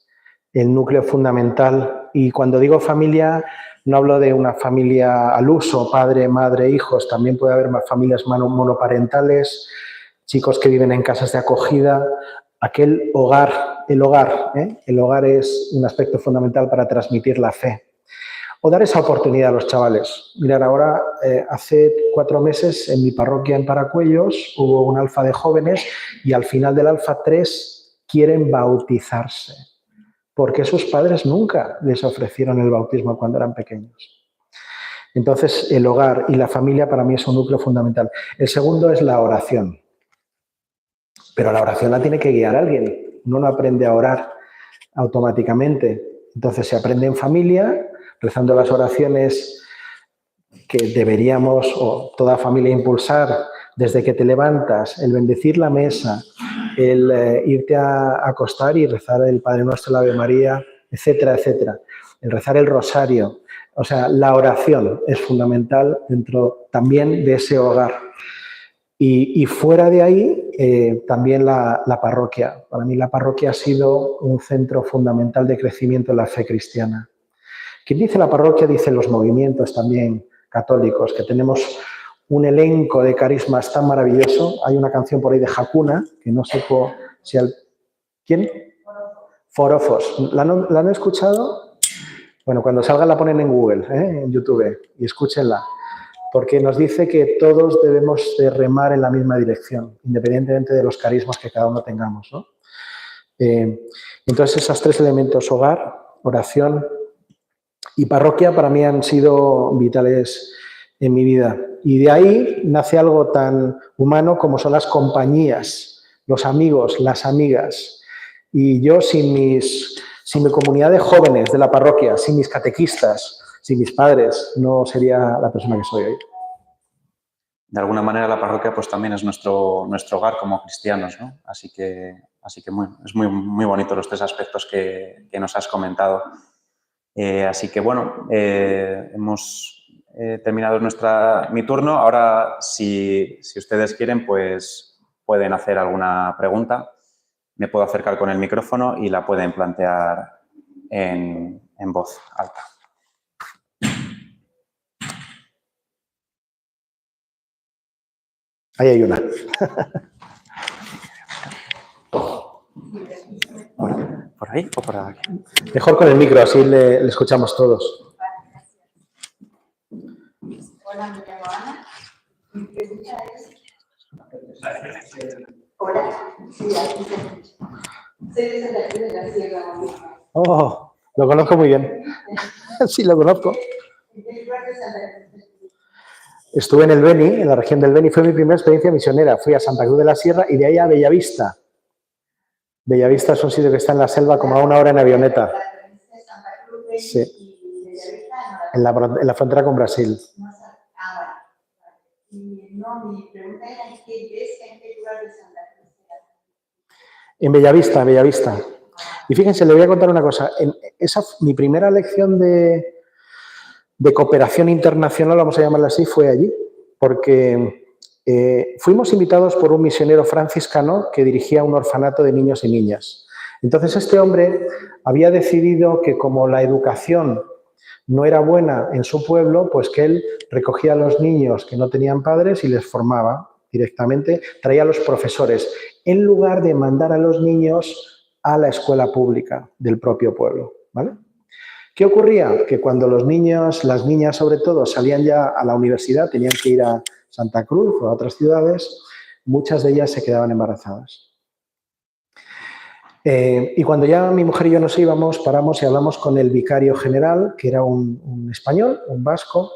el núcleo fundamental y cuando digo familia no hablo de una familia al uso, padre, madre, hijos, también puede haber más familias monoparentales, chicos que viven en casas de acogida, aquel hogar, el hogar. El hogar es un aspecto fundamental para transmitir la fe. O dar esa oportunidad a los chavales. Mirad, ahora hace 4 meses en mi parroquia en Paracuellos hubo un alfa de jóvenes y al final del alfa 3 quieren bautizarse porque sus padres nunca les ofrecieron el bautismo cuando eran pequeños. Entonces, el hogar y la familia para mí es un núcleo fundamental. El segundo es la oración. Pero la oración la tiene que guiar alguien. Uno no aprende a orar automáticamente. Entonces, se aprende en familia, rezando las oraciones que deberíamos o toda familia impulsar desde que te levantas, el bendecir la mesa, el irte a acostar y rezar el Padre Nuestro, la Ave María, etcétera, etcétera. El rezar el rosario. O sea, la oración es fundamental dentro también de ese hogar. Y fuera de ahí, también la parroquia. Para mí la parroquia ha sido un centro fundamental de crecimiento en la fe cristiana. Quien dice la parroquia dice los movimientos también católicos, que tenemos un elenco de carismas tan maravilloso. Hay una canción por ahí de Jacuna, que no sé si... ¿Quién? Forofos. ¿La han escuchado? Bueno, cuando salga la ponen en Google, en YouTube, y escúchenla. Porque nos dice que todos debemos de remar en la misma dirección, independientemente de los carismas que cada uno tengamos, ¿no? Entonces, esos 3 elementos, hogar, oración y parroquia, para mí han sido vitales en mi vida. Y de ahí nace algo tan humano como son las compañías, los amigos, las amigas. Y yo sin Sin mi comunidad de jóvenes de la parroquia, sin mis catequistas, sin mis padres, no sería la persona que soy hoy. De alguna manera la parroquia pues también es nuestro hogar como cristianos, ¿no? Así que es muy bonito los tres aspectos que nos has comentado. Así que bueno, hemos terminado mi turno. Ahora, si ustedes quieren, pues pueden hacer alguna pregunta. Me puedo acercar con el micrófono y la pueden plantear en voz alta. Ahí hay una. ¿Por ahí o por aquí? Mejor con el micro, así le escuchamos todos. Hola, me llamo Ana. Mi pregunta es... Hola, sí, aquí soy de Santa Cruz de la Sierra. Oh, lo conozco muy bien. Sí, lo conozco. ¿En qué lugar de Santa Cruz? Estuve en el Beni, en la región del Beni, fue mi primera experiencia misionera. Fui a Santa Cruz de la Sierra y de ahí a Bellavista. Bellavista es un sitio que está en la selva como a 1 hora en avioneta. Sí. En la frontera con Brasil. No, mi pregunta era en qué lugar de Santa Cruz era. En Bellavista, Bellavista. Y fíjense, le voy a contar una cosa. Mi primera lección de cooperación internacional, vamos a llamarla así, fue allí, porque fuimos invitados por un misionero franciscano que dirigía un orfanato de niños y niñas. Entonces este hombre había decidido que como la educación no era buena en su pueblo, pues que él recogía a los niños que no tenían padres y les formaba directamente, traía a los profesores, en lugar de mandar a los niños a la escuela pública del propio pueblo, ¿vale? ¿Qué ocurría? Que cuando los niños, las niñas sobre todo, salían ya a la universidad, tenían que ir a Santa Cruz o a otras ciudades, muchas de ellas se quedaban embarazadas. Y cuando ya mi mujer y yo nos íbamos, paramos y hablamos con el vicario general, que era un español, un vasco,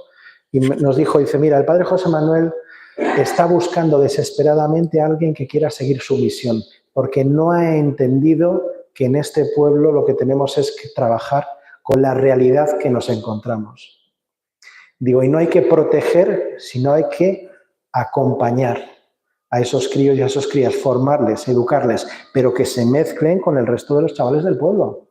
y nos dijo, dice, mira, el padre José Manuel está buscando desesperadamente a alguien que quiera seguir su misión, porque no ha entendido que en este pueblo lo que tenemos es que trabajar con la realidad que nos encontramos. Digo, y no hay que proteger, sino hay que acompañar a esos críos y a esas crías, formarles, educarles, pero que se mezclen con el resto de los chavales del pueblo.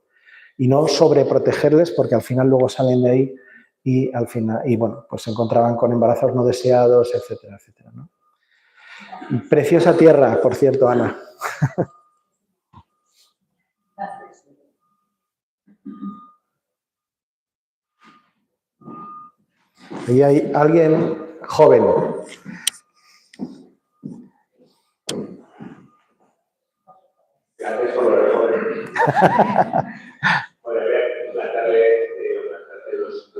Y no sobreprotegerles porque al final luego salen de ahí y al final, y bueno, pues se encontraban con embarazos no deseados, etcétera, etcétera, ¿no? Preciosa tierra, por cierto, Ana. Ahí hay alguien joven. Gracias por lo de joven. Bueno, la tarde de los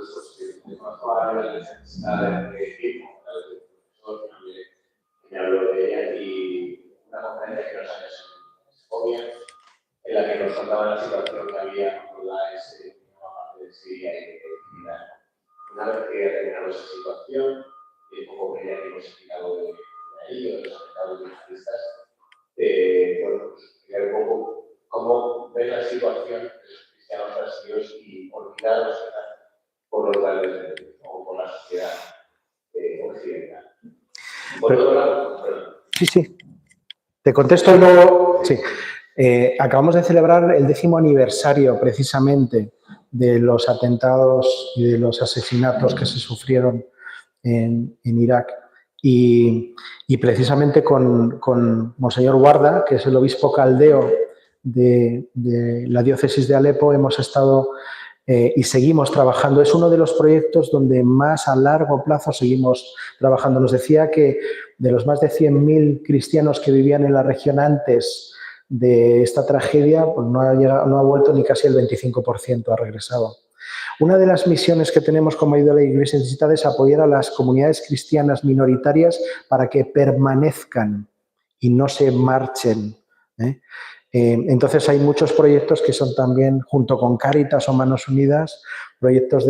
que conozco a la necesidad de equipo, el profesor que me habló de ella y una conferencia que nos había en Segovia, en la que nos contaban la situación que había con la parte de Siria y de Irak. Una vez que ha terminado esa situación, y un poco que ya hemos explicado de ahí, de los afectados de los turistas, bueno, pues explicar un poco cómo ves la situación de los cristianos brasileños y olvidados por los valores o por la sociedad occidental. Por otro lado, perdón. Sí. Te contesto luego. Sí. Acabamos de celebrar el 10º aniversario precisamente de los atentados y de los asesinatos que se sufrieron en Irak. Y precisamente con Monseñor Guarda, que es el obispo caldeo de la diócesis de Alepo, hemos estado y seguimos trabajando. Es uno de los proyectos donde más a largo plazo seguimos trabajando. Nos decía que de los más de 100.000 cristianos que vivían en la región antes de esta tragedia, pues no ha vuelto ni casi el 25%, ha regresado. Una de las misiones que tenemos como ayuda a la Iglesia necesitada es apoyar a las comunidades cristianas minoritarias para que permanezcan y no se marchen. Entonces hay muchos proyectos que son también, junto con Cáritas o Manos Unidas, proyectos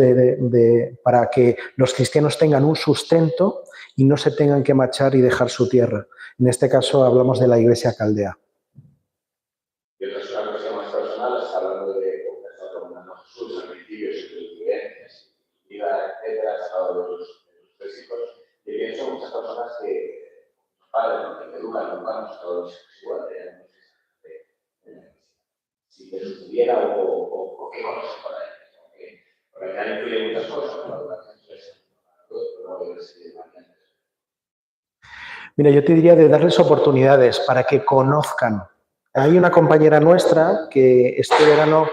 para que los cristianos tengan un sustento y no se tengan que marchar y dejar su tierra. En este caso hablamos de la Iglesia caldea. Y otra es una cuestión más personal, está hablando de vivencias, vida, etcétera, has hablado de los 3 hijos, y pienso muchas personas que los padres, ¿no? Que educan, a todos los hijos igual, si te sucediera o qué conoces por ahí. Porque acá influye muchas cosas, ¿no? La educación Mira, yo te diría de darles oportunidades para que conozcan. Hay una compañera nuestra que este verano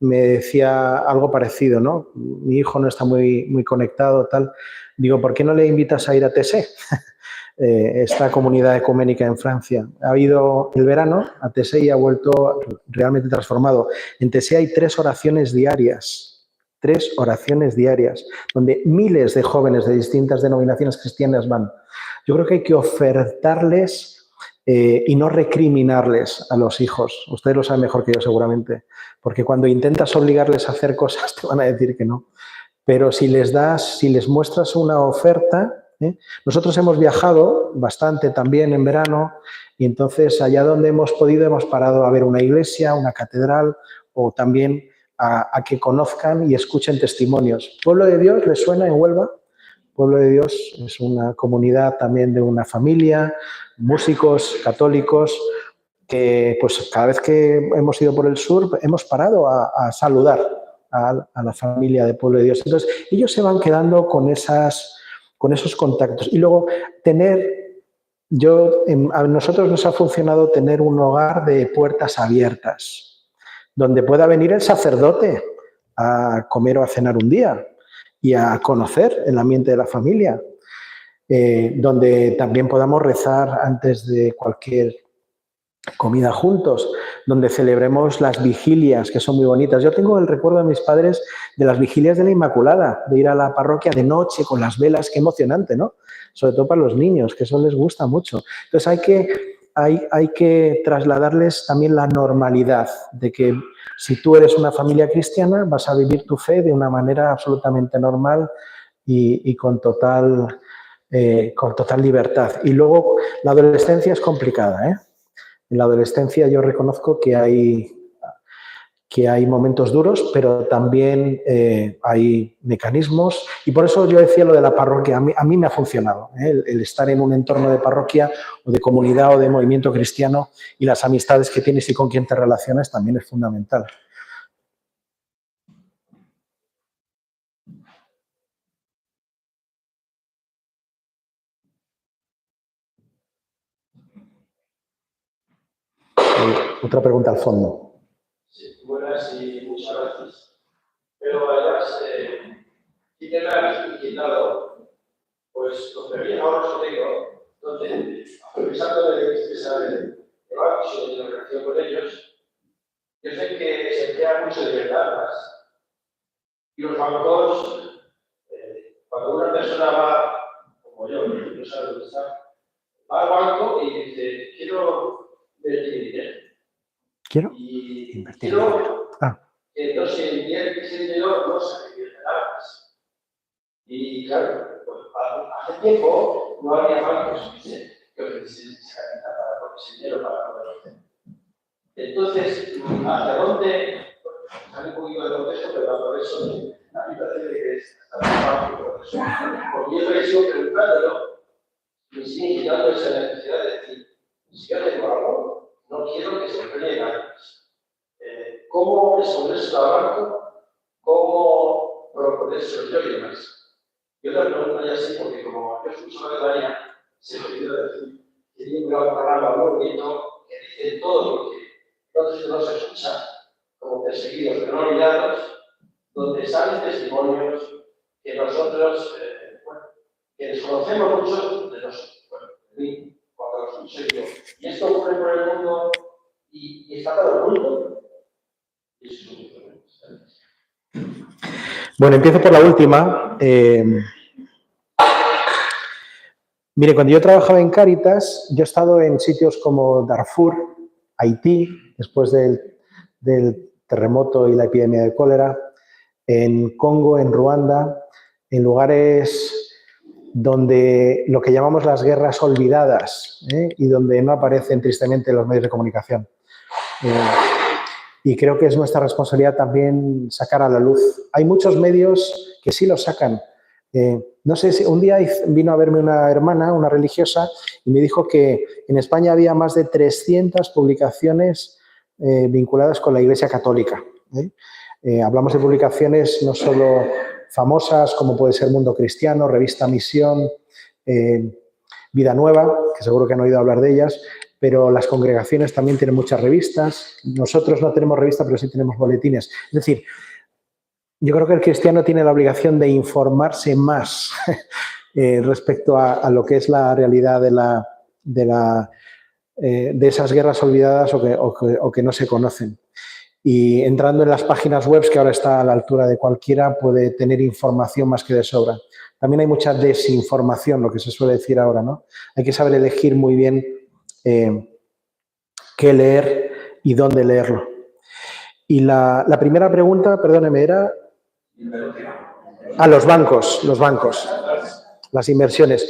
me decía algo parecido, ¿no? Mi hijo no está muy conectado, tal. Digo, ¿por qué no le invitas a ir a TSE? Esta comunidad ecuménica en Francia. Ha ido el verano a TSE y ha vuelto realmente transformado. En TSE hay 3 oraciones diarias. 3 oraciones diarias, donde miles de jóvenes de distintas denominaciones cristianas van. Yo creo que hay que ofertarles y no recriminarles a los hijos. Ustedes lo saben mejor que yo seguramente, porque cuando intentas obligarles a hacer cosas te van a decir que no. Pero si les muestras una oferta, nosotros hemos viajado bastante también en verano y entonces allá donde hemos podido hemos parado a ver una iglesia, una catedral o también a que conozcan y escuchen testimonios. ¿Pueblo de Dios les suena en Huelva? Pueblo de Dios es una comunidad también de una familia, músicos católicos, que pues cada vez que hemos ido por el sur hemos parado a saludar a la familia de Pueblo de Dios. Entonces, ellos se van quedando con esos contactos. Y luego a nosotros nos ha funcionado tener un hogar de puertas abiertas, donde pueda venir el sacerdote a comer o a cenar un día y a conocer el ambiente de la familia, donde también podamos rezar antes de cualquier comida juntos, donde celebremos las vigilias, que son muy bonitas. Yo tengo el recuerdo de mis padres de las vigilias de la Inmaculada, de ir a la parroquia de noche con las velas, qué emocionante, ¿no? Sobre todo para los niños, que eso les gusta mucho. Entonces hay que trasladarles también la normalidad de que si tú eres una familia cristiana vas a vivir tu fe de una manera absolutamente normal y con total libertad. Y luego la adolescencia es complicada, ¿eh? En la adolescencia yo reconozco que hay momentos duros, pero también hay mecanismos. Y por eso yo decía lo de la parroquia. A mí me ha funcionado, ¿eh? El estar en un entorno de parroquia o de comunidad o de movimiento cristiano y las amistades que tienes y con quién te relacionas también es fundamental. Otra pregunta al fondo. Sí, buenas y muchas gracias. Pero además, si te has inquietado, pues lo que viene ahora os digo, donde, aprovechando de expresar el debate y la relación con ellos, yo sé que se emplea mucho de verdad. Y los bancos, cuando una persona va, como yo, no sabe dónde está, va al banco y dice, quiero invertir dinero. ¿Quiero? Y Invertir quiero dinero. que no se invierte ese dinero, no se invierte nada más. Y claro, pues, hace tiempo no había bancos que ofreciesen esa capital para poner ese dinero para poderlo hacer. Entonces, ¿hacia dónde? Sale un poquito de contexto, pero por eso a mí me parece que es bastante por eso. Porque yo he sido preguntándolo y sigue quitando esa necesidad de decir, si yo tengo algo, no quiero que se emplee antes. ¿Cómo responderse al banco? ¿Cómo proponérselo yo y demás? Yo te pregunto ya así, porque como yo escucho la María, se me olvidó decir que tiene un programa muy bonito que dice todo lo que nosotros no se escucha, como perseguidos pero no olvidados, donde salen testimonios que nosotros, que desconocemos mucho de nosotros, de mí, cuando lo escucho yo. Y esto ocurre por el mundo y está para el mundo. Bueno, empiezo por la última. Mire, cuando yo trabajaba en Cáritas, yo he estado en sitios como Darfur, Haití, después del terremoto y la epidemia de cólera, en Congo, en Ruanda, en lugares donde lo que llamamos las guerras olvidadas, y donde no aparecen tristemente los medios de comunicación. y creo que es nuestra responsabilidad también sacar a la luz. Hay muchos medios que sí lo sacan. No sé si un día vino a verme una hermana, una religiosa, y me dijo que en España había más de 300 publicaciones vinculadas con la Iglesia Católica. Hablamos de publicaciones no solo famosas como puede ser Mundo Cristiano, Revista Misión, Vida Nueva, que seguro que han oído hablar de ellas, pero las congregaciones también tienen muchas revistas. Nosotros no tenemos revista, pero sí tenemos boletines. Es decir, yo creo que el cristiano tiene la obligación de informarse más respecto a lo que es la realidad de esas guerras olvidadas o que no se conocen. Y entrando en las páginas web, que ahora está a la altura de cualquiera, puede tener información más que de sobra. También hay mucha desinformación, lo que se suele decir ahora, ¿no? Hay que saber elegir muy bien qué leer y dónde leerlo. Y la primera pregunta, perdóneme, era... los bancos, las inversiones.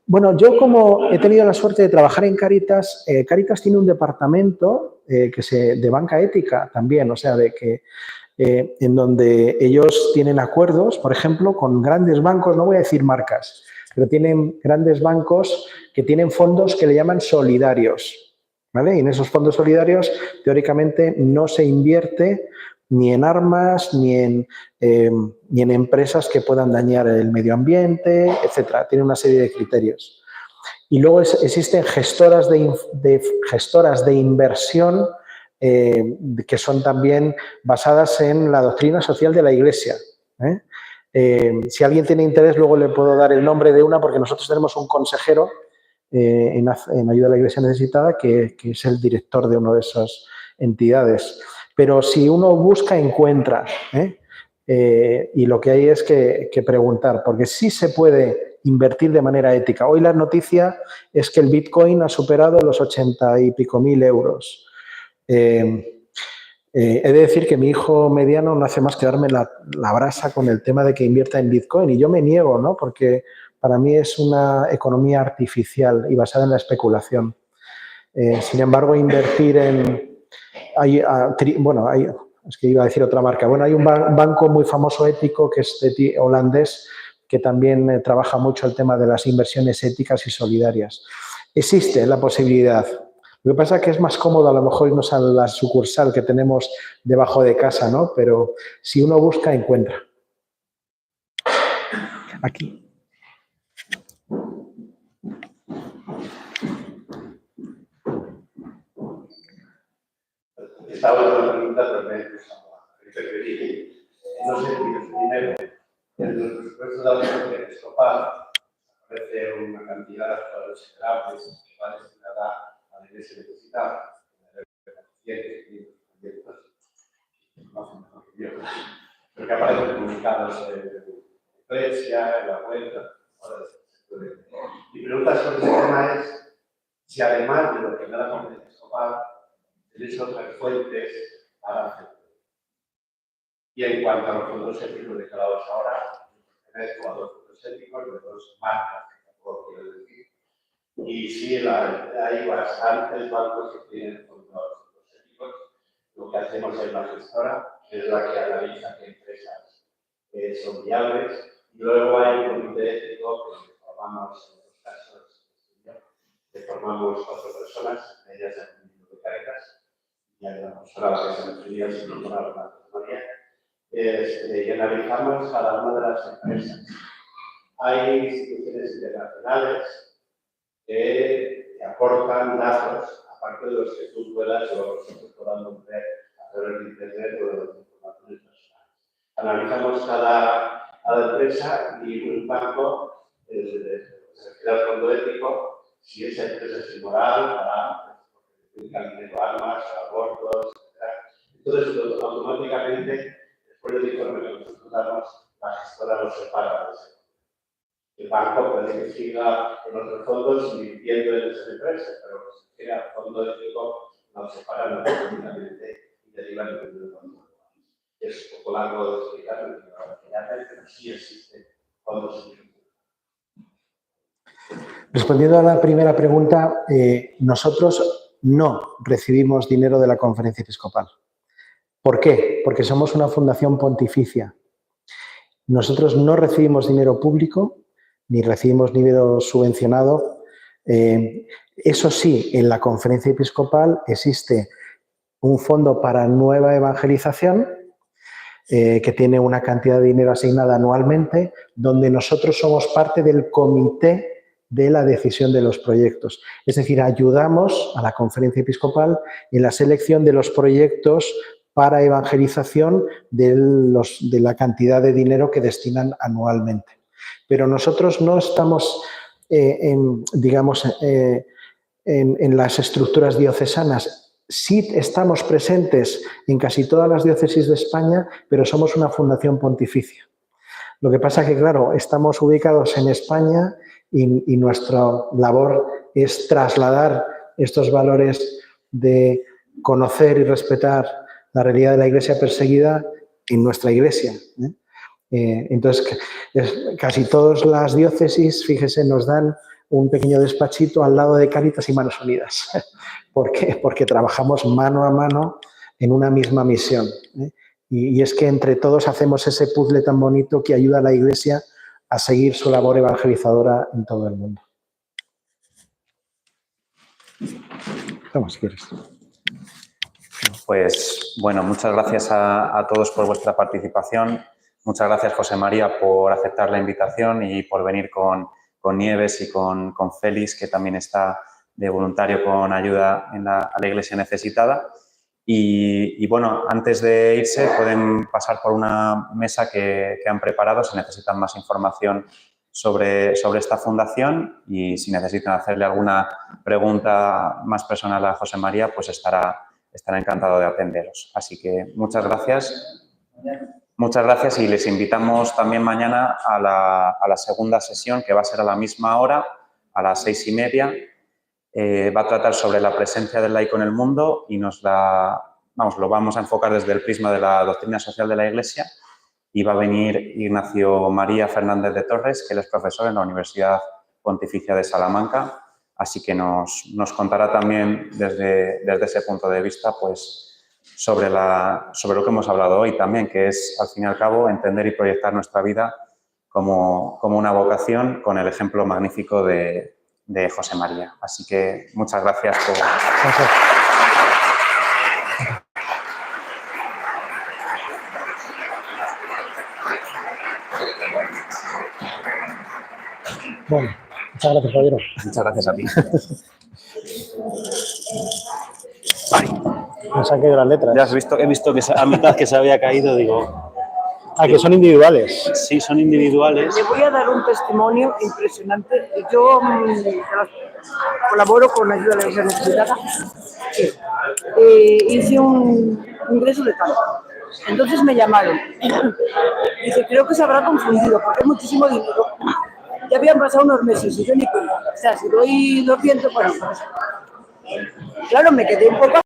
Bueno, yo como he tenido la suerte de trabajar en Cáritas, Cáritas tiene un departamento de banca ética también, o sea, en donde ellos tienen acuerdos, por ejemplo, con grandes bancos, no voy a decir marcas, pero tienen grandes bancos que tienen fondos que le llaman solidarios, ¿vale? Y en esos fondos solidarios, teóricamente, no se invierte ni en armas, ni en empresas que puedan dañar el medio ambiente, etcétera. Tiene una serie de criterios. Y luego existen gestoras de inversión que son también basadas en la doctrina social de la Iglesia. Si alguien tiene interés, luego le puedo dar el nombre de una, porque nosotros tenemos un consejero en ayuda a la Iglesia necesitada que es el director de una de esas entidades. Pero si uno busca, encuentra. Y lo que hay es que preguntar, porque sí se puede invertir de manera ética. Hoy la noticia es que el Bitcoin ha superado los 80 y pico mil euros. He de decir que mi hijo mediano no hace más que darme la brasa con el tema de que invierta en Bitcoin, y yo me niego, ¿no? Porque para mí es una economía artificial y basada en la especulación. Sin embargo, invertir en... es que iba a decir otra marca. Bueno, hay un banco muy famoso ético que es holandés, que también trabaja mucho el tema de las inversiones éticas y solidarias. Existe la posibilidad. Lo que pasa es que es más cómodo a lo mejor irnos a la sucursal que tenemos debajo de casa, ¿no? Pero si uno busca, encuentra. Aquí. Estaba una pregunta, pero me interferí. No sé, primero, en los presupuestos de la Unión Episcopal aparece una cantidad considerable que va destinada a la Iglesia necesitada. Porque aparecen publicados en Iglesia, en la web. Mi pregunta sobre ese tema es si además de lo que me da la Conferencia Episcopal, tenéis otras fuentes para hacerlo. Y en cuanto a los fondos éticos de que hablamos ahora, pertenezco a dos fondos éticos de dos marcas, que tampoco quiero decir. Y sí, hay bastantes bancos que tienen fondos éticos. Lo que hacemos en la gestora es la que analiza qué empresas son viables. Y luego hay un comité ético que formamos en los casos que formamos 4 personas, ellas en el mundo de Cáritas, y hay una persona a la que se refería, si no fuera la categoría, y analizamos cada una de las empresas. Hay instituciones internacionales que aportan datos, aparte de los que tú puedas o nosotros podamos ver a través de Internet o de las informaciones personales. Analizamos cada empresa y un banco se refiere al fondo ético si esa empresa es inmoral, para dedicar dinero a armas, a abortos, etc. Entonces, automáticamente, después del informe que nosotros damos, la gestora lo separa de ese. El banco puede que siga en otros fondos invirtiendo en esa empresa, pero si quiere al fondo ético, lo separan automáticamente y derivan el dinero del fondo. Es un poco largo de explicar, pero sí existen fondos éticos. Respondiendo a la primera pregunta, nosotros no recibimos dinero de la Conferencia Episcopal. ¿Por qué? Porque somos una fundación pontificia. Nosotros no recibimos dinero público, ni recibimos dinero subvencionado. Eso sí, en la Conferencia Episcopal existe un fondo para nueva evangelización que tiene una cantidad de dinero asignada anualmente, donde nosotros somos parte del comité de la decisión de los proyectos. Es decir, ayudamos a la Conferencia Episcopal en la selección de los proyectos para evangelización de la cantidad de dinero que destinan anualmente. Pero nosotros no estamos, en las estructuras diocesanas. Sí estamos presentes en casi todas las diócesis de España, pero somos una fundación pontificia. Lo que pasa es que, claro, estamos ubicados en España y nuestra labor es trasladar estos valores de conocer y respetar la realidad de la Iglesia perseguida en nuestra Iglesia. Entonces, casi todas las diócesis, fíjese, nos dan un pequeño despachito al lado de Cáritas y Manos Unidas. ¿Por qué? Porque trabajamos mano a mano en una misma misión. Y es que entre todos hacemos ese puzzle tan bonito que ayuda a la Iglesia a seguir su labor evangelizadora en todo el mundo. Toma, si quieres. Pues bueno, muchas gracias a todos por vuestra participación. Muchas gracias, José María, por aceptar la invitación y por venir con Nieves y con Félix, que también está de voluntario con ayuda a la Iglesia necesitada. Y bueno, antes de irse pueden pasar por una mesa que han preparado si necesitan más información sobre esta fundación, y si necesitan hacerle alguna pregunta más personal a José María, pues estará encantado de atenderos. Así que muchas gracias. Muchas gracias y les invitamos también mañana a la segunda sesión, que va a ser a la misma hora, a las 6:30. Va a tratar sobre la presencia del laico en el mundo y lo vamos a enfocar desde el prisma de la doctrina social de la Iglesia, y va a venir Ignacio María Fernández de Torres, que él es profesor en la Universidad Pontificia de Salamanca, así que nos contará también desde ese punto de vista pues sobre lo que hemos hablado hoy también, que es, al fin y al cabo, entender y proyectar nuestra vida como una vocación, con el ejemplo magnífico de José María. Así que muchas gracias por... Gracias. Bueno, muchas gracias, caballero. Muchas gracias a ti. Nos han caído las letras. Ya has visto, he visto que a mitad que se había caído, digo... Ah, que son individuales. Sí, son individuales. Le voy a dar un testimonio impresionante. Yo colaboro con Ayuda a la Iglesia Necesitada. Hice un ingreso de canto. Entonces me llamaron. Dice, creo que se habrá confundido porque es muchísimo dinero. Ya habían pasado unos meses y yo ni cuenta. O sea, si doy 200, bueno, pues... Claro, me quedé un poco